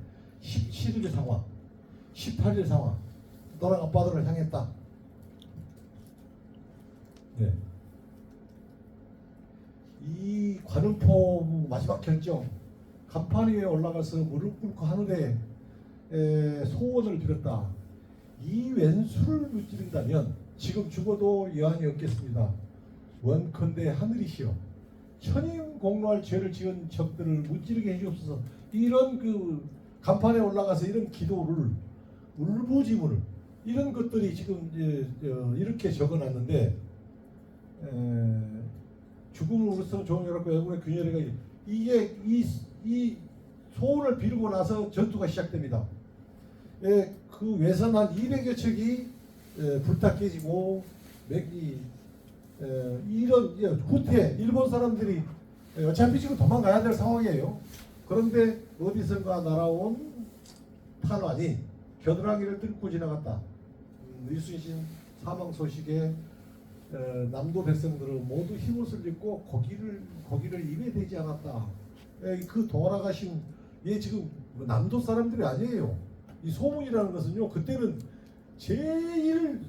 17일 상황 18일 상황 너랑 아빠들을 향했다. 네. 이 관음포 마지막 결정 간판 위에 올라가서 무릎 꿇고 하늘에 소원을 빌었다. 이 왼수를 무찌른다면 지금 죽어도 여한이 없겠습니다. 원컨대 하늘이시여 천인 공로할 죄를 지은 적들을 무찌르게 해주옵소서. 이런 간판에 올라가서 이런 기도를 울부짖음을 이런 것들이 지금 이렇게 적어놨는데 죽음으로써 종이라고 애국의 균열회가 이게 이 소원을 비르고 나서 전투가 시작됩니다. 그 외선 한 200여 척이 불타 깨지고 이런 후퇴 일본 사람들이 어차피 지금 도망가야 될 상황이에요. 그런데 어디선가 날아온 탄환이 겨드랑이를 뚫고 지나갔다. 이순신 사망 소식에 남도 백성들은 모두 흰옷을 입고 고기를 입에 대지 않았다. 그 돌아가신 얘 지금 남도 사람들이 아니에요. 이 소문이라는 것은요 그때는 제일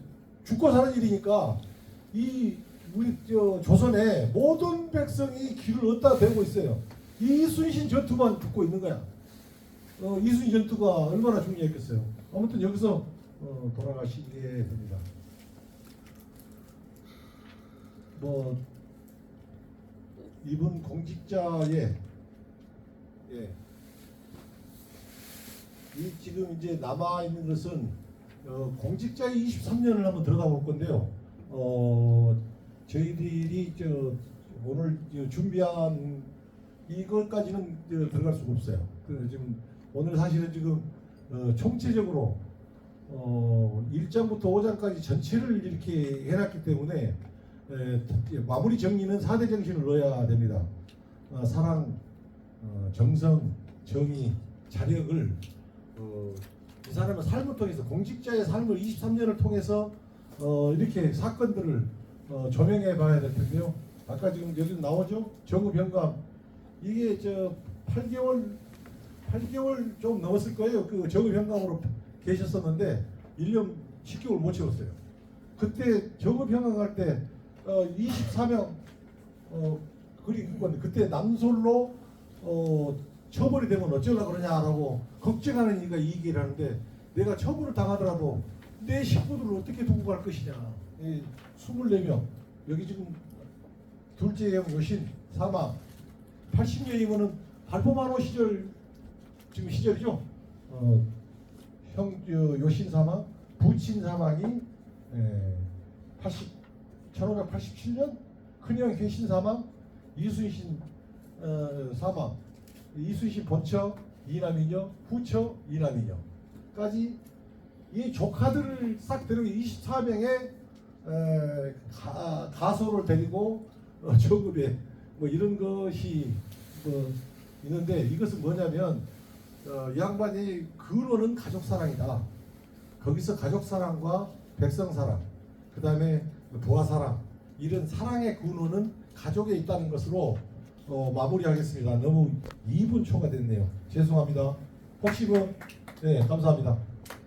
죽고 사는 일이니까 우리 조선의 모든 백성이 귀를 얻다 대고 있어요. 이순신 전투만 듣고 있는 거야. 이순신 전투가 얼마나 중요했겠어요. 아무튼 여기서 돌아가시게 됩니다. 뭐 이분 공직자의 이 지금 이제 남아 있는 것은 공직자의 23년을 한번 들어가 볼 건데요. 저희들이 오늘 준비한 이것까지는 들어갈 수가 없어요. 지금 오늘 사실은 지금 총체적으로 1장부터 5장까지 전체를 이렇게 해놨기 때문에 마무리 정리는 4대 정신을 넣어야 됩니다. 사랑, 정성, 정의, 자력을 이 사람의 삶을 통해서 공직자의 삶을 23년을 통해서 이렇게 사건들을 조명해 봐야 될 텐데요. 아까 지금 여기 나오죠? 정의병감 이게 8개월 좀 넘었을 거예요. 그 정의병감으로 계셨었는데 1년 10개월 못 채웠어요. 그때 정읍평화 갈때 24명 그리 건데 그때 남솔로 처벌이 되면 어쩌려고 그러냐라고 걱정하는 이가 이 얘기를 하는데 내가 처벌을 당하더라도 내 식구들을 어떻게 두고 갈 것이냐. 24명 여기 지금 둘째 형 여신 사망 80년이면은 발포만호 시절 지금 시절이죠. 형 여신 사망 부친 사망이 1587년 큰형 혜신 사망 이순신 사망 이순신 본처 이남이녀 후처 이남이녀까지 이 조카들을 싹 데리고 24명의 가소를 데리고 저급에 뭐 이런 것이 뭐 있는데 이것은 뭐냐면 양반이 근원은 가족 사랑이다. 거기서 가족 사랑과 백성 사랑, 그 다음에 부하 사랑 이런 사랑의 근원은 가족에 있다는 것으로 마무리하겠습니다. 너무 2분 초가 됐네요. 죄송합니다. 혹시 네 감사합니다.